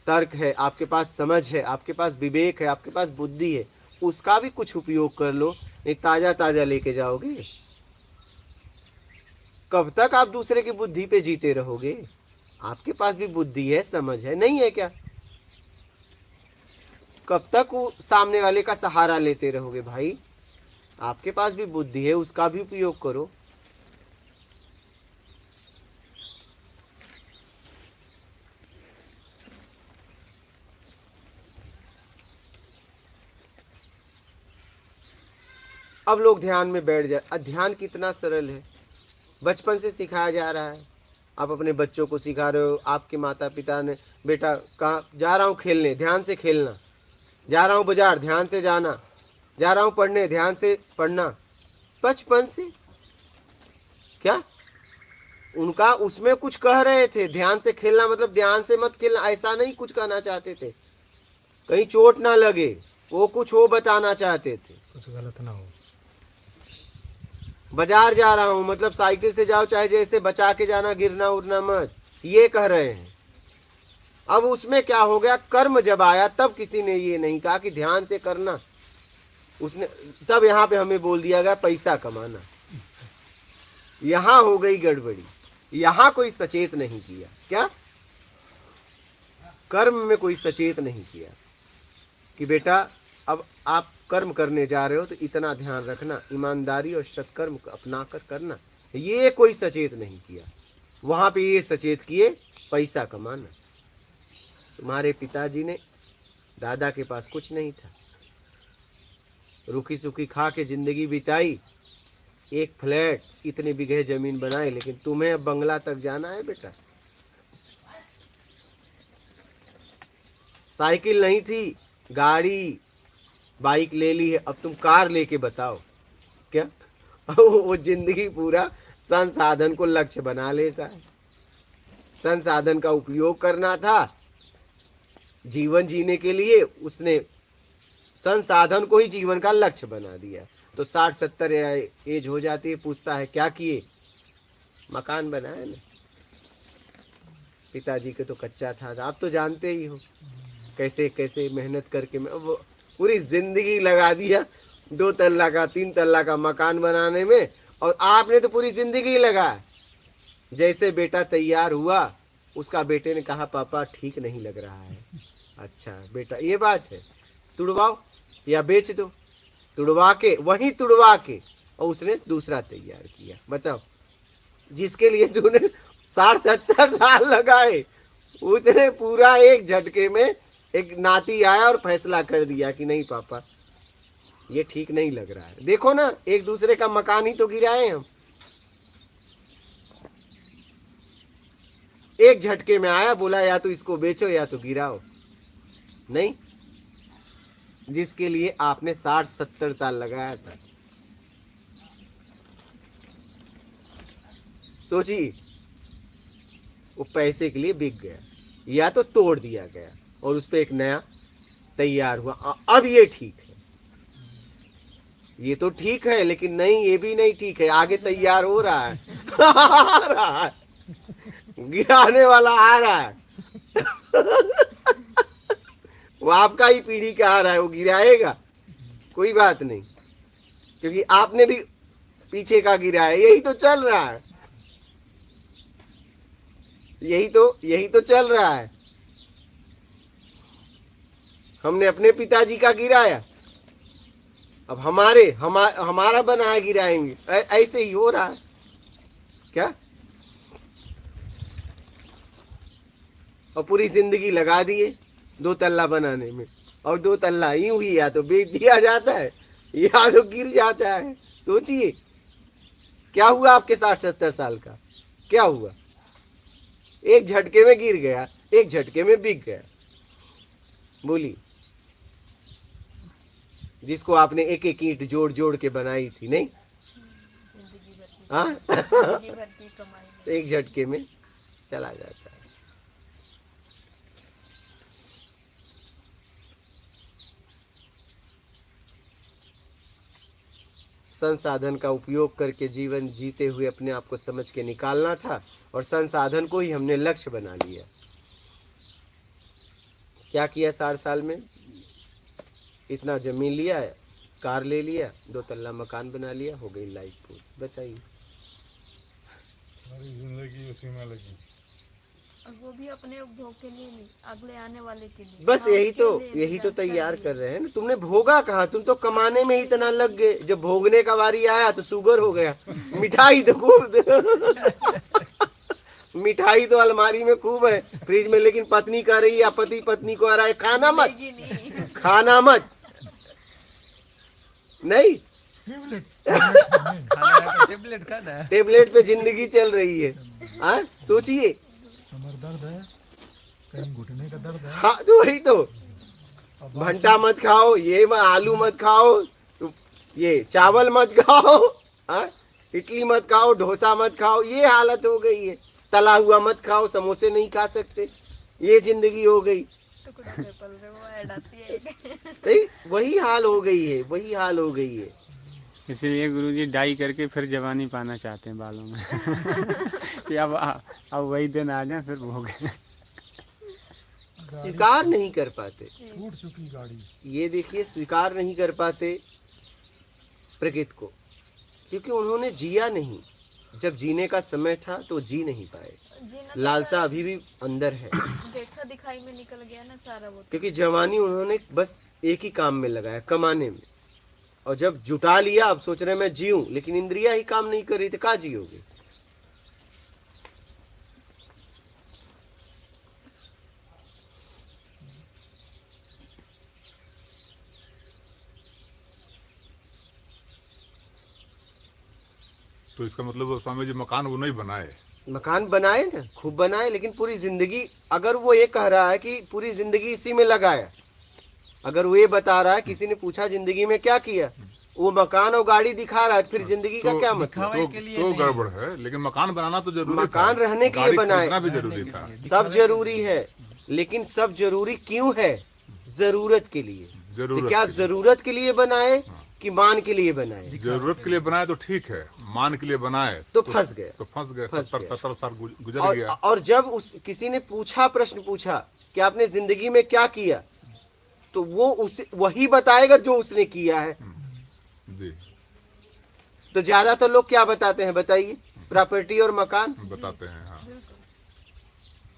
तर्क है, आपके पास समझ है, आपके पास विवेक है, आपके पास बुद्धि है, उसका भी कुछ उपयोग कर लो। नहीं ताजा ताजा लेके जाओगे, कब तक आप दूसरे की बुद्धि पे जीते रहोगे? आपके पास भी बुद्धि है, समझ है, नहीं है क्या? कब तक वो सामने वाले का सहारा लेते रहोगे? भाई आपके पास भी बुद्धि है, उसका भी उपयोग करो। अब लोग ध्यान में बैठ जाए। ध्यान कितना सरल है, बचपन से सिखाया जा रहा है। आप अपने बच्चों को सिखा रहे हो, आपके माता पिता ने, बेटा कहाँ जा रहा हूँ खेलने, ध्यान से खेलना, जा रहा हूँ बाजार, ध्यान से जाना, जा रहा हूँ पढ़ने, ध्यान से पढ़ना। बचपन से क्या उनका उसमें कुछ कह रहे थे? ध्यान से खेलना मतलब ध्यान से मत खेलना, ऐसा नहीं कुछ कहना चाहते थे। कहीं चोट ना लगे, वो कुछ वो बताना चाहते थे, कुछ गलत ना हो। बाजार जा रहा हूं मतलब साइकिल से जाओ, चाहे जैसे बचा के जाना, गिरना उड़ना मत, ये कह रहे हैं। अब उसमें क्या हो गया, कर्म जब आया तब किसी ने ये नहीं कहा कि ध्यान से करना, उसने तब यहाँ पे हमें बोल दिया गया पैसा कमाना। यहाँ हो गई गड़बड़ी, यहाँ कोई सचेत नहीं किया। क्या कर्म में कोई सचेत नहीं किया कि बेटा अब आप कर्म करने जा रहे हो तो इतना ध्यान रखना, ईमानदारी और सत्कर्म को अपना कर करना, ये कोई सचेत नहीं किया। वहां पे ये सचेत किए पैसा कमाना। तुम्हारे पिताजी ने, दादा के पास कुछ नहीं था, रूखी सूखी खा के जिंदगी बिताई, एक फ्लैट, इतने बीघे जमीन बनाए, लेकिन तुम्हें अब बंगला तक जाना है बेटा। साइकिल नहीं थी, गाड़ी बाइक ले ली है, अब तुम कार लेके बताओ क्या? वो जिंदगी पूरा संसाधन को लक्ष्य बना लेता है। संसाधन का उपयोग करना था जीवन जीने के लिए, उसने संसाधन को ही जीवन का लक्ष्य बना दिया। तो 60-70 एज हो जाती है, पूछता है क्या किए? मकान बनाया ना। पिताजी के तो कच्चा था, आप तो जानते ही हो कैसे कैसे मेहनत करके वो पूरी जिंदगी लगा दिया 2 तल्ला का 3 तल्ला का मकान बनाने में, और आपने तो पूरी जिंदगी लगा। जैसे बेटा तैयार हुआ, उसका बेटे ने कहा पापा ठीक नहीं लग रहा है। अच्छा बेटा ये बात है, तुड़वाओ या बेच दो। तुड़वा के, वहीं तुड़वा के, और उसने दूसरा तैयार किया। बताओ, जिसके लिए तूने 60-70 साल लगाए, उसने पूरा एक झटके में, एक नाती आया और फैसला कर दिया कि नहीं पापा ये ठीक नहीं लग रहा है। देखो ना, एक दूसरे का मकान ही तो गिराए हम। एक झटके में आया, बोला या तो इसको बेचो या तो गिराओ। नहीं, जिसके लिए आपने 60-70 साल लगाया था। सोचिए, वो पैसे के लिए बिक गया, या तो तोड़ दिया गया और उस पर एक नया तैयार हुआ। अब ये ठीक है, ये तो ठीक है, लेकिन नहीं, ये भी नहीं ठीक है, आगे तैयार हो रहा है। आ रहा है, गिराने वाला आ रहा है। वो आपका ही पीढ़ी का आ रहा है, वो गिराएगा, कोई बात नहीं, क्योंकि आपने भी पीछे का गिराया। यही तो चल रहा है, यही तो चल रहा है। हमने अपने पिताजी का गिराया, अब हमारा बनाया गिराएंगे। ऐसे ही हो रहा है क्या? और पूरी जिंदगी लगा दिए 2 तल्ला बनाने में, और 2 तल्ला यूं ही या तो बेच दिया जाता है या तो गिर जाता है। सोचिए क्या हुआ आपके 60-70 साल का? क्या हुआ? एक झटके में गिर गया, एक झटके में बिक गया। बोली, जिसको आपने एक एक ईंट जोड़ जोड़ के बनाई थी, नहीं? जिंदगी भर की हाँ जिंदगी भर की कमाई में। एक झटके में चला जाता है। संसाधन का उपयोग करके जीवन जीते हुए अपने आप को समझ के निकालना था, और संसाधन को ही हमने लक्ष्य बना लिया। क्या किया 60 साल में? इतना जमीन लिया, कार ले लिया, 2 तल्ला मकान बना लिया, हो गई लाइफ पूरी। बताइए, सारी जिंदगी उसी में लगी। और वो भी अपने उपभोग के लिए नहीं, अगले आने वाले के लिए। बस हाँ, यही उसके तो लिए यही तो इंतजार तैयार कर कर रहे हैं ना। तुमने भोगा कहाँ? तुम तो कमाने में ही इतना लग गए, जब भोगने का बारी आया तो शुगर हो गया। मिठाई तो खूब मिठाई तो अलमारी में खूब है, फ्रिज में, लेकिन पत्नी कह रही है, पति पत्नी को आ रहा है, खाना मत, लेगी नहीं। खाना मत, नहीं। टेबलेट पे जिंदगी चल रही है। हाँ, सोचिए। कमर दर्द है, कहीं घुटने का दर्द है। हाँ, तो वही तो, भंटा मत खाओ, ये आलू मत खाओ, ये चावल मत खाओ, हाँ, इडली मत खाओ, डोसा मत खाओ, ये हालत हो गई है। तला हुआ मत खाओ, समोसे नहीं खा सकते, ये जिंदगी हो गई। टुकड़ों पे पल रहे, वो ऐड आती है एक। नहीं, वही हाल हो गई है, वही हाल हो गई है। इसीलिए गुरुजी डाई करके फिर जवानी पाना चाहते हैं बालों में कि अब वही दिन आ जाए, फिर भोग। स्वीकार नहीं कर पाते, टूट चुकी गाड़ी। ये देखिए, स्वीकार नहीं कर पाते प्रकृति को, क्योंकि उन्होंने जिया नहीं। जब जीने का समय था तो जी नहीं पाए। जीना तो लालसा अभी भी अंदर है, देखा दिखाई में निकल गया ना सारा वो तो। क्योंकि जवानी उन्होंने बस एक ही काम में लगाया, कमाने में। और जब जुटा लिया, अब सोच रहे मैं जीऊं, लेकिन इंद्रियां ही काम नहीं कर रही, तो कहाँ जियोगे? तो इसका मतलब स्वामी जी मकान वो नहीं बनाए। मकान बनाए ना, खूब बनाए, लेकिन पूरी जिंदगी, अगर वो ये कह रहा है कि पूरी जिंदगी इसी में लगाया, अगर वो ये बता रहा है, किसी ने पूछा जिंदगी में क्या किया, वो मकान और गाड़ी दिखा रहा है, फिर जिंदगी का क्या मतलब? तो गड़बड़ है, लेकिन मकान बनाना तो जरूरी था। मकान रहने के लिए गाड़ी बनाए, खरीदना भी जरूरी था। सब जरूरी है, लेकिन सब जरूरी क्यों है? जरूरत के लिए। तो क्या के लिए। जरूरत के लिए बनाए कि मान के लिए बनाए? जरूरत के लिए बनाए तो ठीक है, मान के लिए बनाए तो फंस गए। तो फंस गए। फंस 70 साल गुजर और, गया। और जब उस किसी ने प्रश्न पूछा कि आपने जिंदगी में क्या किया, तो वो उसे वही बताएगा जो उसने किया है। जी, तो ज्यादातर लोग क्या बताते हैं, बताइए? प्रॉपर्टी और मकान बताते हैं। हाँ,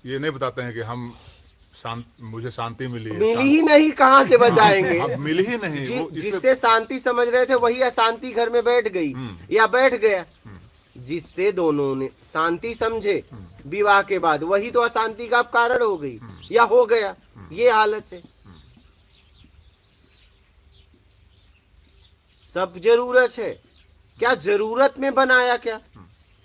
ये नहीं बताते हैं कि हम मुझे शांति मिली है। मिली ही नहीं, कहाँ से बताएंगे? अब मिली ही नहीं। वो इससे जिससे शांति समझ रहे थे, वही अशांति घर में बैठ गई या बैठ गया। जिससे दोनों ने शांति समझे विवाह के बाद, वही तो अशांति का कारण हो गई या हो गया। ये हालत है। सब जरूरत है, क्या जरूरत में बनाया क्या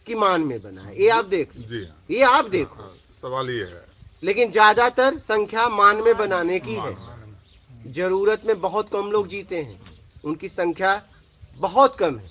कि मान में बनाया? ये आप देखो, जी हाँ, ये आप देखो। हाँ, सवाल ये है। लेकिन ज्यादातर संख्या मान में बनाने की है। जरूरत में बहुत कम लोग जीते हैं, उनकी संख्या बहुत कम है।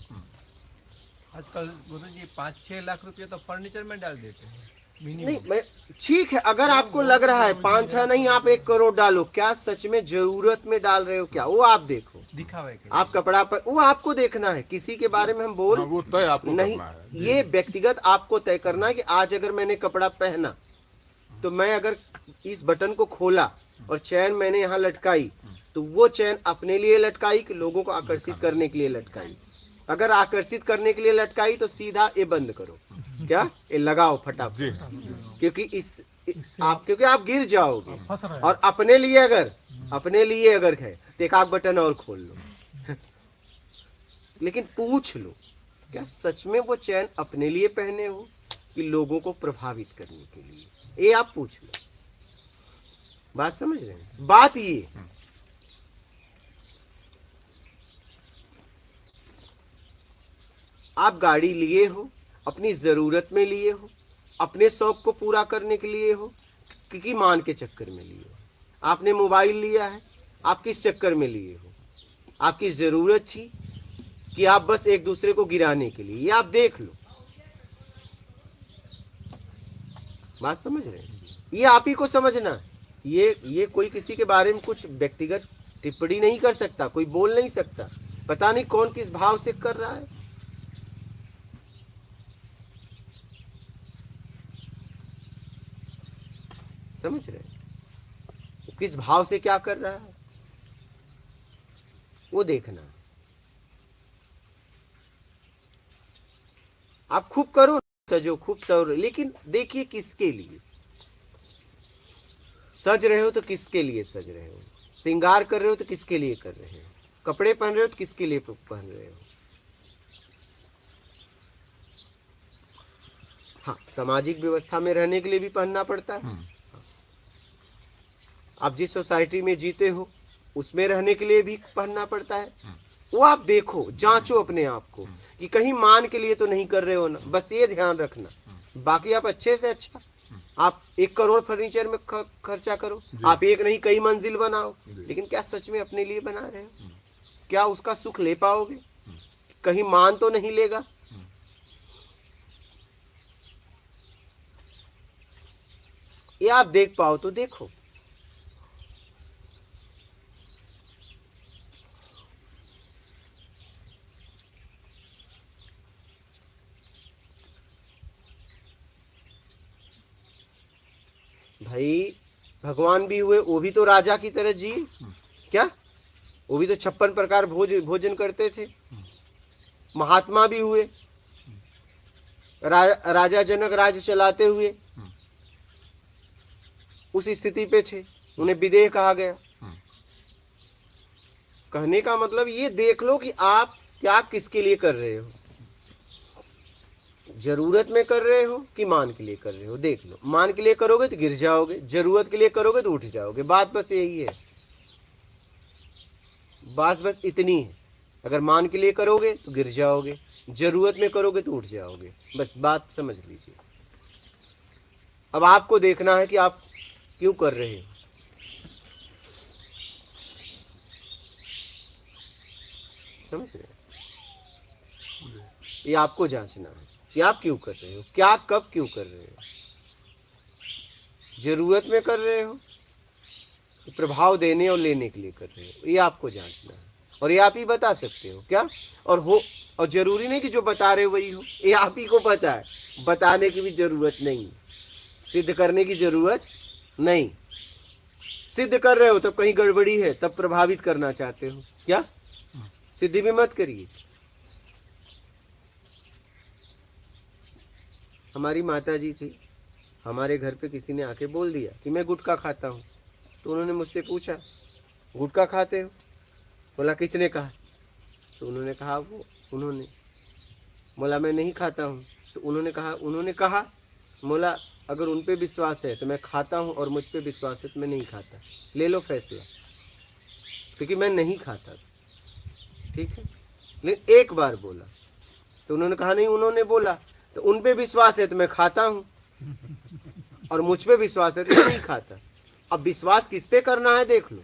आजकल गुरुजी 5-6 लाख रुपए तो फर्नीचर में डाल देते हैं नहीं, मैं ठीक है, अगर आपको लग रहा है 5-6 नहीं, आप 1 करोड़ डालो, क्या सच में जरूरत में डाल रहे हो क्या? वो आप देखो। दिखावे के आप कपड़ा पर, वो आपको देखना है। किसी के बारे में हम बोल हाँ, वो तय आपको नहीं, करना है। ये व्यक्तिगत आपको तय करना है कि आज अगर मैंने कपड़ा पहना, तो मैं अगर इस बटन को खोला और चैन मैंने यहाँ लटकाई, तो वो चैन अपने लिए लटकाई कि लोगों को आकर्षित करने के लिए लटकाई? अगर आकर्षित करने के लिए लटकाई तो सीधा ये बंद करो, क्या ये लगाओ फटाफट, जी, क्योंकि क्योंकि आप गिर जाओगे। फंस रहे हैं। और अपने लिए अगर है तो एक आध बटन और खोल लो लेकिन पूछ लो, क्या सच में वो चैन अपने लिए पहने हो कि लोगों को प्रभावित करने के लिए? ये आप पूछ लो। बात समझ रहे हैं? बात ये आप गाड़ी लिए हो, अपनी ज़रूरत में लिए हो, अपने शौक को पूरा करने के लिए हो, कि मान के चक्कर में लिए हो। आपने मोबाइल लिया है, आप किस चक्कर में लिए हो? आपकी ज़रूरत थी कि आप बस एक दूसरे को गिराने के लिए? ये आप देख लो। बात समझ रहे हैं? ये आप ही को समझना है। ये कोई किसी के बारे में कुछ व्यक्तिगत टिप्पणी नहीं कर सकता, कोई बोल नहीं सकता। पता नहीं कौन किस भाव से कर रहा है। समझ रहे हैं? किस भाव से क्या कर रहा है वो देखना। आप खूब करो, सजो, खूब सवरो, लेकिन देखिए किसके लिए सज रहे हो, तो किसके लिए सज रहे हो? श्रृंगार कर रहे हो तो किसके लिए कर रहे हो? कपड़े पहन रहे हो तो किसके लिए पहन रहे हो? हाँ, सामाजिक व्यवस्था में रहने के लिए भी पहनना पड़ता है। आप जिस सोसाइटी में जीते हो उसमें रहने के लिए भी पहनना पड़ता है। वो आप देखो, जांचो अपने आप को कि कहीं मान के लिए तो नहीं कर रहे हो ना। बस ये ध्यान रखना। बाकी आप अच्छे से अच्छा, आप 1 करोड़ फर्नीचर में खर्चा करो, आप एक नहीं कई मंजिल बनाओ, लेकिन क्या सच में अपने लिए बना रहे हो? क्या उसका सुख ले पाओगे? कहीं मान तो नहीं लेगा? ये आप देख पाओ तो देखो। भाई भगवान भी हुए, वो भी तो राजा की तरह जी। क्या वो भी तो 56 प्रकार भोजन करते थे। महात्मा भी हुए, राजा जनक राज्य चलाते हुए उस स्थिति पे थे, उन्हें विदेह कहा गया। कहने का मतलब ये देख लो कि आप क्या किसके लिए कर रहे हो। जरूरत में कर रहे हो कि मान के लिए कर रहे हो? देख लो। मान के लिए करोगे तो गिर जाओगे, जरूरत के लिए करोगे तो उठ जाओगे। बात बस यही है। बात बस इतनी है। अगर मान के लिए करोगे तो गिर जाओगे, जरूरत में करोगे तो उठ जाओगे। बस बात समझ लीजिए। अब आपको देखना है कि आप क्यों कर रहे हो। समझ रहे हैं? ये आपको जांचना है कि आप क्यों कर रहे हो, क्या कब क्यों कर रहे हो। जरूरत में कर रहे हो, प्रभाव देने और लेने के लिए कर रहे हो, ये आपको जांचना है। और ये आप ही बता सकते हो क्या। और जरूरी नहीं कि जो बता रहे हो वही हो, ये आप ही को पता है। बताने की भी जरूरत नहीं, सिद्ध करने की जरूरत नहीं। सिद्ध कर रहे हो तब कहीं गड़बड़ी है, तब प्रभावित करना चाहते हो क्या। सिद्धि भी मत करिए। हमारी माता जी थी, हमारे घर पे किसी ने आके बोल दिया कि मैं गुटखा खाता हूँ। तो उन्होंने मुझसे पूछा, गुटखा खाते हो? बोला किसने कहा? तो उन्होंने कहा उन्होंने। बोला मैं नहीं खाता हूँ। तो उन्होंने कहा बोला अगर उन पे विश्वास है तो मैं खाता हूँ, और मुझ पे विश्वास है तो मैं नहीं खाता। ले लो फैसला, क्योंकि मैं नहीं खाता। ठीक है, लेकिन एक बार बोला तो उन्होंने कहा नहीं, उन्होंने बोला। तो उन पे विश्वास है तो मैं खाता हूँ, और मुझ पे विश्वास है तो मैं नहीं खाता। अब विश्वास किस पे करना है देख लो।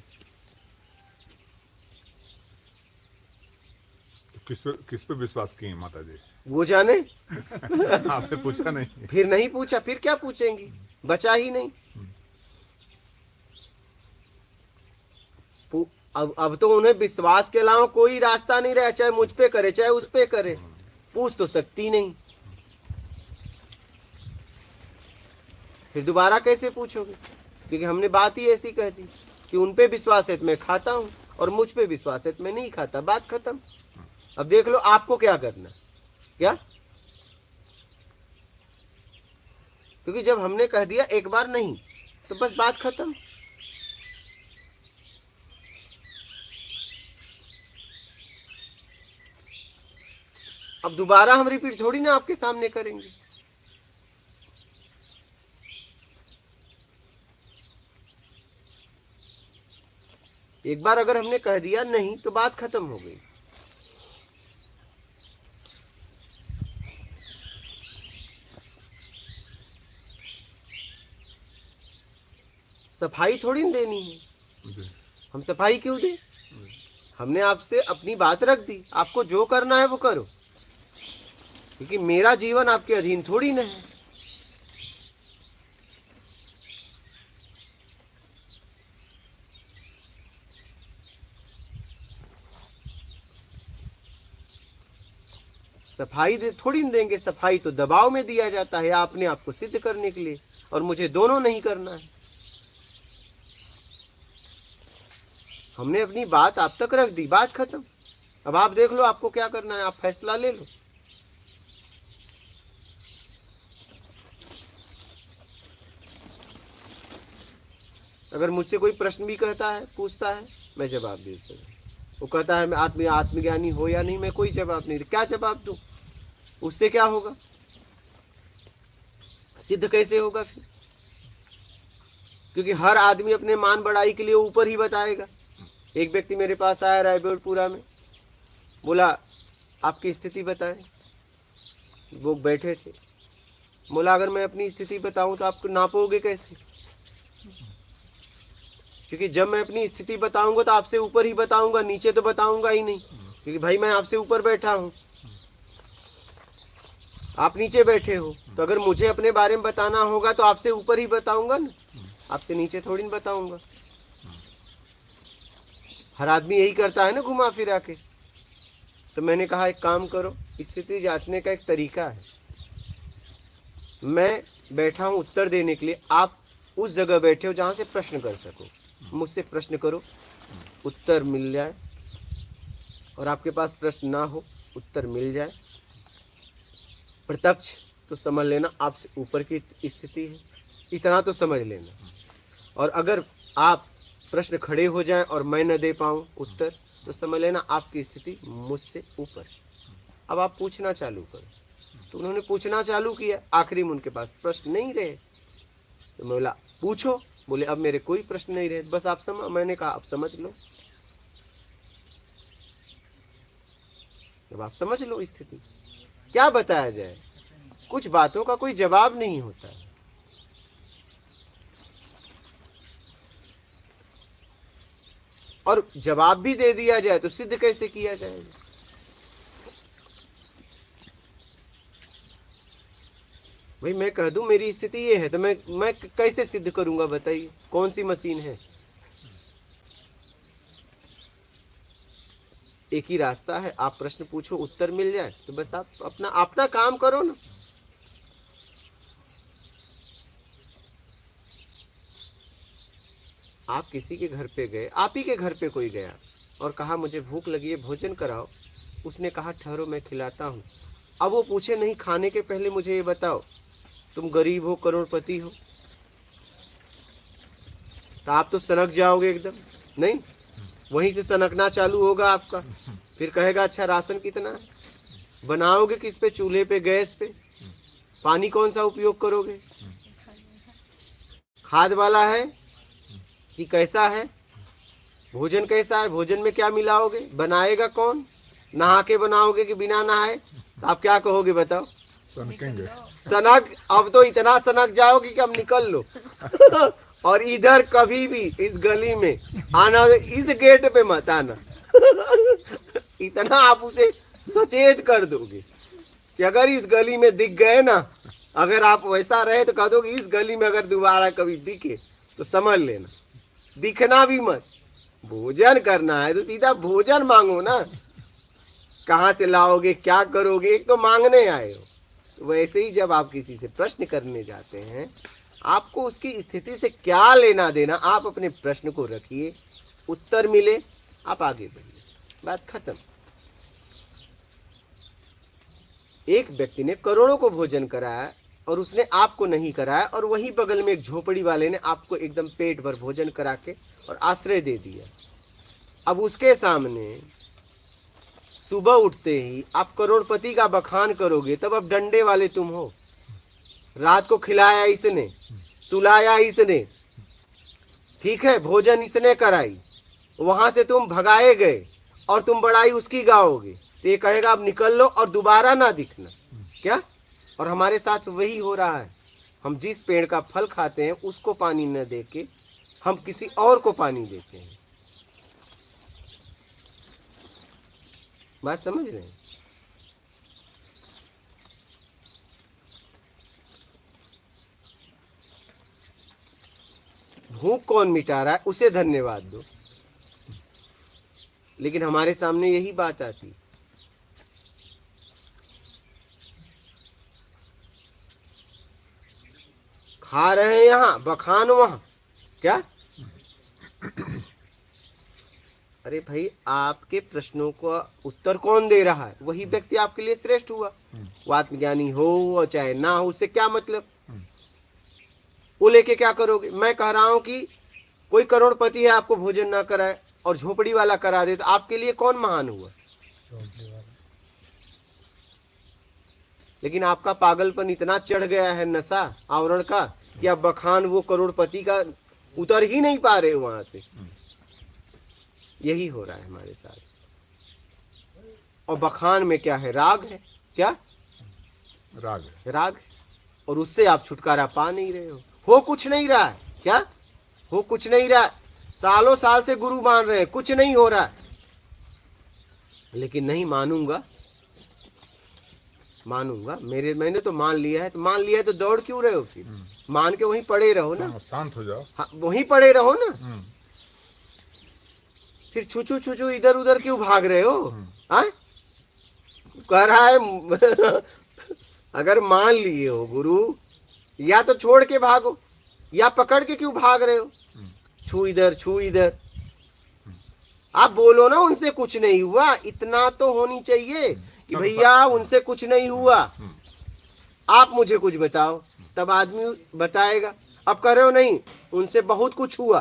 किस पे विश्वास किए माता जी? वो जाने। आपने पूछा नहीं? फिर नहीं पूछा, फिर क्या पूछेंगी, बचा ही नहीं। अब तो उन्हें विश्वास के अलावा कोई रास्ता नहीं रहा, चाहे मुझ पे करे चाहे उस पे करे। पूछ तो सकती नहीं, फिर दोबारा कैसे पूछोगे? क्योंकि हमने बात ही ऐसी कह दी कि उन पे विश्वास है तो मैं खाता हूं, और मुझ पे विश्वास है तो मैं नहीं खाता। बात खत्म। अब देख लो आपको क्या करना। क्या? क्योंकि जब हमने कह दिया एक बार नहीं, तो बस बात खत्म। अब दोबारा हम रिपीट थोड़ी ना आपके सामने करेंगे। एक बार अगर हमने कह दिया नहीं, तो बात खत्म हो गई। सफाई थोड़ी न देनी है। जी। हम सफाई क्यों दें? हमने आपसे अपनी बात रख दी, आपको जो करना है वो करो, क्योंकि मेरा जीवन आपके अधीन थोड़ी न है। सफाई दे थोड़ी न देंगे, सफाई तो दबाव में दिया जाता है अपने आप को सिद्ध करने के लिए, और मुझे दोनों नहीं करना है। हमने अपनी बात आप तक रख दी, बात खत्म। अब आप देख लो आपको क्या करना है, आप फैसला ले लो। अगर मुझसे कोई प्रश्न भी कहता है, पूछता है, मैं जवाब दे देता हूं। वो कहता है मैं आत्मज्ञानी हो या नहीं, मैं कोई जवाब नहीं, क्या जवाब दूं? उससे क्या होगा? सिद्ध कैसे होगा फिर? क्योंकि हर आदमी अपने मान बढ़ाई के लिए ऊपर ही बताएगा। एक व्यक्ति मेरे पास आया रायपुरा में, बोला आपकी स्थिति बताएं। वो बैठे थे, बोला अगर मैं अपनी स्थिति बताऊं तो आप नापोगे कैसे? क्योंकि जब मैं अपनी स्थिति बताऊंगा तो आपसे ऊपर ही बताऊंगा, नीचे तो बताऊंगा ही नहीं, क्योंकि भाई मैं आपसे ऊपर बैठा हूं, आप नीचे बैठे हो। तो अगर मुझे अपने बारे में बताना होगा तो आपसे ऊपर ही बताऊंगा ना, आपसे नीचे थोड़ी ना बताऊंगा। हर आदमी यही करता है ना, घुमा फिरा के। तो मैंने कहा एक काम करो, स्थिति जांचने का एक तरीका है। मैं बैठा हूं उत्तर देने के लिए, आप उस जगह बैठे हो जहां से प्रश्न कर सको, मुझसे प्रश्न करो, उत्तर मिल जाए, और आपके पास प्रश्न ना हो, उत्तर मिल जाए, प्रत्यक्ष तो समझ लेना आपसे ऊपर की स्थिति है, इतना तो समझ लेना। और अगर आप प्रश्न खड़े हो जाएं और मैं न दे पाऊं उत्तर, तो समझ लेना आपकी स्थिति मुझसे ऊपर। अब आप पूछना चालू करो। तो उन्होंने पूछना चालू किया, आखिरी में उनके पास प्रश्न नहीं रहे, तो मैं बोला पूछो। बोले अब मेरे कोई प्रश्न नहीं रहे, बस आप मैंने कहा आप समझ लो। जब आप समझ लो स्थिति, क्या बताया जाए? कुछ बातों का कोई जवाब नहीं होता है। और जवाब भी दे दिया जाए तो सिद्ध कैसे किया जाएगा? भाई मैं कह दूं मेरी स्थिति ये है, तो मैं कैसे सिद्ध करूंगा? बताइए कौन सी मशीन है? एक ही रास्ता है, आप प्रश्न पूछो, उत्तर मिल जाए, तो बस आप अपना काम करो ना। आप किसी के घर पे गए, आप ही के घर पे कोई गया और कहा मुझे भूख लगी है, भोजन कराओ। उसने कहा ठहरो मैं खिलाता हूँ। अब वो पूछे नहीं, खाने के पहले मुझे ये बताओ तुम गरीब हो करोड़पति हो, तो आप तो सनक जाओगे एकदम, नहीं? वहीं से सनकना चालू होगा आपका। फिर कहेगा अच्छा राशन कितना है, बनाओगे किस पे? चूल्हे पे, गैस पे? पानी कौन सा उपयोग करोगे? खाद वाला है कि कैसा है? भोजन कैसा है? भोजन में क्या मिलाओगे? बनाएगा कौन? नहा के बनाओगे कि बिना नहाए? तो आप क्या कहोगे बताओ? सनकेंगे। सनक, अब तो इतना सनक जाओगे कि अब निकल लो। और इधर कभी भी इस गली में आना, इस गेट पे मत आना। इतना आप उसे सचेत कर दोगे कि अगर इस गली में दिख गए ना, अगर आप वैसा रहे तो कह दोगे इस गली में अगर दोबारा कभी दिखे तो समझ लेना, दिखना भी मत। भोजन करना है तो सीधा भोजन मांगो ना। कहाँ से लाओगे, क्या करोगे? एक तो मांगने आए हो। वैसे ही जब आप किसी से प्रश्न करने जाते हैं, आपको उसकी स्थिति से क्या लेना देना, आप अपने प्रश्न को रखिए, उत्तर मिले आप आगे बढ़िए, बात खत्म। एक व्यक्ति ने करोड़ों को भोजन कराया और उसने आपको नहीं कराया, और वहीं बगल में एक झोपड़ी वाले ने आपको एकदम पेट भर भोजन करा के और आश्रय दे दिया। अब उसके सामने सुबह उठते ही आप करोड़पति का बखान करोगे, तब अब डंडे वाले तुम हो। रात को खिलाया इसने, सुलाया इसने, ठीक है, भोजन इसने कराई, वहां से तुम भगाए गए और तुम बड़ाई उसकी गाओगे, तो ये कहेगा अब निकल लो और दोबारा ना दिखना। क्या? और हमारे साथ वही हो रहा है। हम जिस पेड़ का फल खाते हैं उसको पानी न दे के हम किसी और को पानी देते हैं। बात समझ रहे हैं? भूख कौन मिटा रहा है उसे धन्यवाद दो, लेकिन हमारे सामने यही बात आती। खा रहे हैं यहाँ, बखान वहां, क्या? अरे भाई, आपके प्रश्नों का उत्तर कौन दे रहा है? वही व्यक्ति आपके लिए श्रेष्ठ हुआ। वो आत्मज्ञानी हो और चाहे ना हो, उससे क्या मतलब? वो लेके क्या करोगे? मैं कह रहा हूं कि कोई करोड़पति है, आपको भोजन ना कराए और झोपड़ी वाला करा दे, तो आपके लिए कौन महान हुआ? लेकिन आपका पागलपन इतना चढ़ गया है, नशा आवरण का, कि आप बखान वो करोड़पति का उतर ही नहीं पा रहे वहां से। यही हो रहा है हमारे साथ। और बखान में क्या है? राग है। क्या? राग है। राग। और उससे आप छुटकारा पा नहीं रहे हो कुछ नहीं रहा है। क्या हो? कुछ नहीं रहा है। सालों साल से गुरु मान रहे हैं, कुछ नहीं हो रहा है। लेकिन नहीं मानूंगा, मानूंगा, मैंने तो मान लिया है। तो मान लिया है तो दौड़ क्यों रहे हो? फिर मान के वहीं पड़े रहो ना। शांत हो जाओ। हाँ, वहीं पड़े रहो ना। फिर छुचू इधर उधर क्यों भाग रहे हो? हाँ, कह रहा है अगर मान लिए हो गुरु, या तो छोड़ के भागो, या पकड़ के क्यों भाग रहे हो? छू इधर, छू इधर। आप बोलो ना उनसे कुछ नहीं हुआ, इतना तो होनी चाहिए कि भैया उनसे कुछ नहीं हुआ, आप मुझे कुछ बताओ, तब आदमी बताएगा। अब कह रहे हो नहीं, उनसे बहुत कुछ हुआ,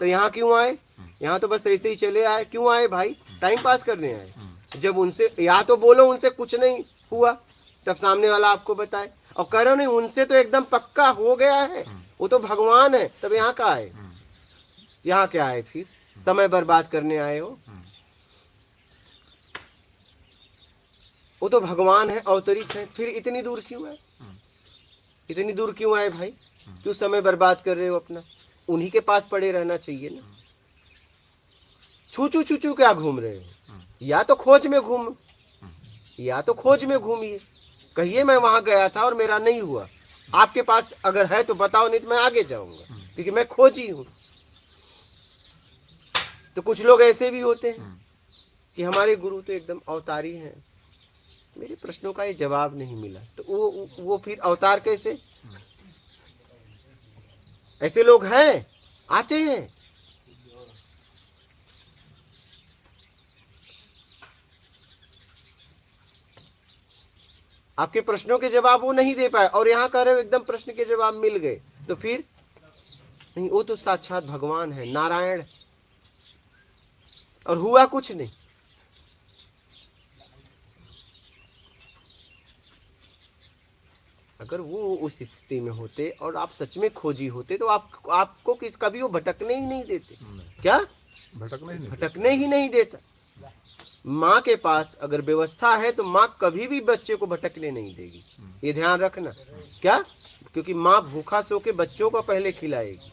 तो यहाँ क्यों आए? यहाँ तो बस ऐसे ही चले आए। क्यों आए भाई? टाइम पास करने आए। जब उनसे, या तो बोलो उनसे कुछ नहीं हुआ, तब सामने वाला आपको बताए। और कह रहे हो नहीं, उनसे तो एकदम पक्का हो गया है, वो तो भगवान है, तब यहाँ का आए? यहाँ क्या आए? फिर समय बर्बाद करने आए हो। वो तो भगवान है, अवतरित है, फिर इतनी दूर क्यों आए? इतनी दूर क्यों आए भाई? क्यों समय बर्बाद कर रहे हो अपना? उन्हीं के पास पड़े रहना चाहिए ना। छू क्या घूम रहे हो? या तो खोज में घूम, या तो खोज में घूमिए। कहिए मैं वहां गया था और मेरा नहीं हुआ। आपके पास अगर है तो बताओ, नहीं तो मैं आगे जाऊंगा, क्योंकि मैं खोजी हूं। तो कुछ लोग ऐसे भी होते हैं कि हमारे गुरु तो एकदम अवतारी हैं, मेरे प्रश्नों का ये जवाब नहीं मिला, तो वो फिर अवतार कैसे? ऐसे लोग हैं, आते हैं। आपके प्रश्नों के जवाब वो नहीं दे पाए, और यहाँ कह रहे हो एकदम प्रश्न के जवाब मिल गए, तो फिर नहीं, वो तो साक्षात भगवान है, नारायण, और हुआ कुछ नहीं। अगर वो उस स्थिति में होते और आप सच में खोजी होते, तो आपको कभी वो भटकने ही नहीं देते। क्या? भटकने ही नहीं देता। माँ के पास अगर व्यवस्था है तो माँ कभी भी बच्चे को भटकने नहीं देगी, ये ध्यान रखना। क्या? क्योंकि माँ भूखा सो के बच्चों को पहले खिलाएगी।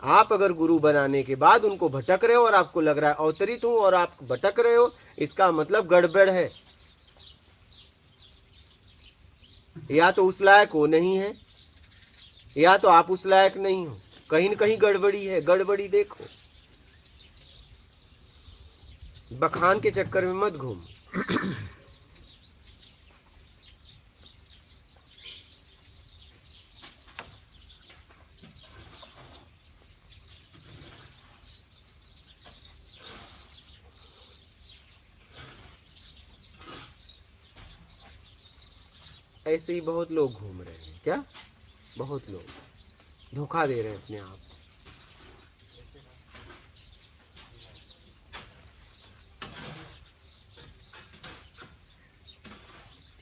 आप अगर गुरु बनाने के बाद उनको भटक रहे हो और आपको लग रहा है अवतरित हूं और आप भटक रहे हो, इसका मतलब गड़बड़ है। या तो उस लायक वो नहीं है, या तो आप उस लायक नहीं हो। कहीं न कहीं गड़बड़ी है, गड़बड़ी देखो। बखान के चक्कर में मत घूम। ऐसे ही बहुत लोग घूम रहे हैं। क्या? बहुत लोग धोखा दे रहे हैं अपने आप।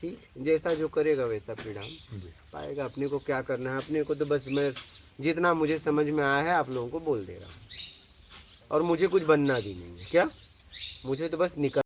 ठीक, जैसा जो करेगा वैसा परिणाम पाएगा। अपने को क्या करना है? अपने को तो बस मैं जितना मुझे समझ में आया है आप लोगों को बोल दे रहा हूँ, और मुझे कुछ बनना भी नहीं है। क्या? मुझे तो बस निकल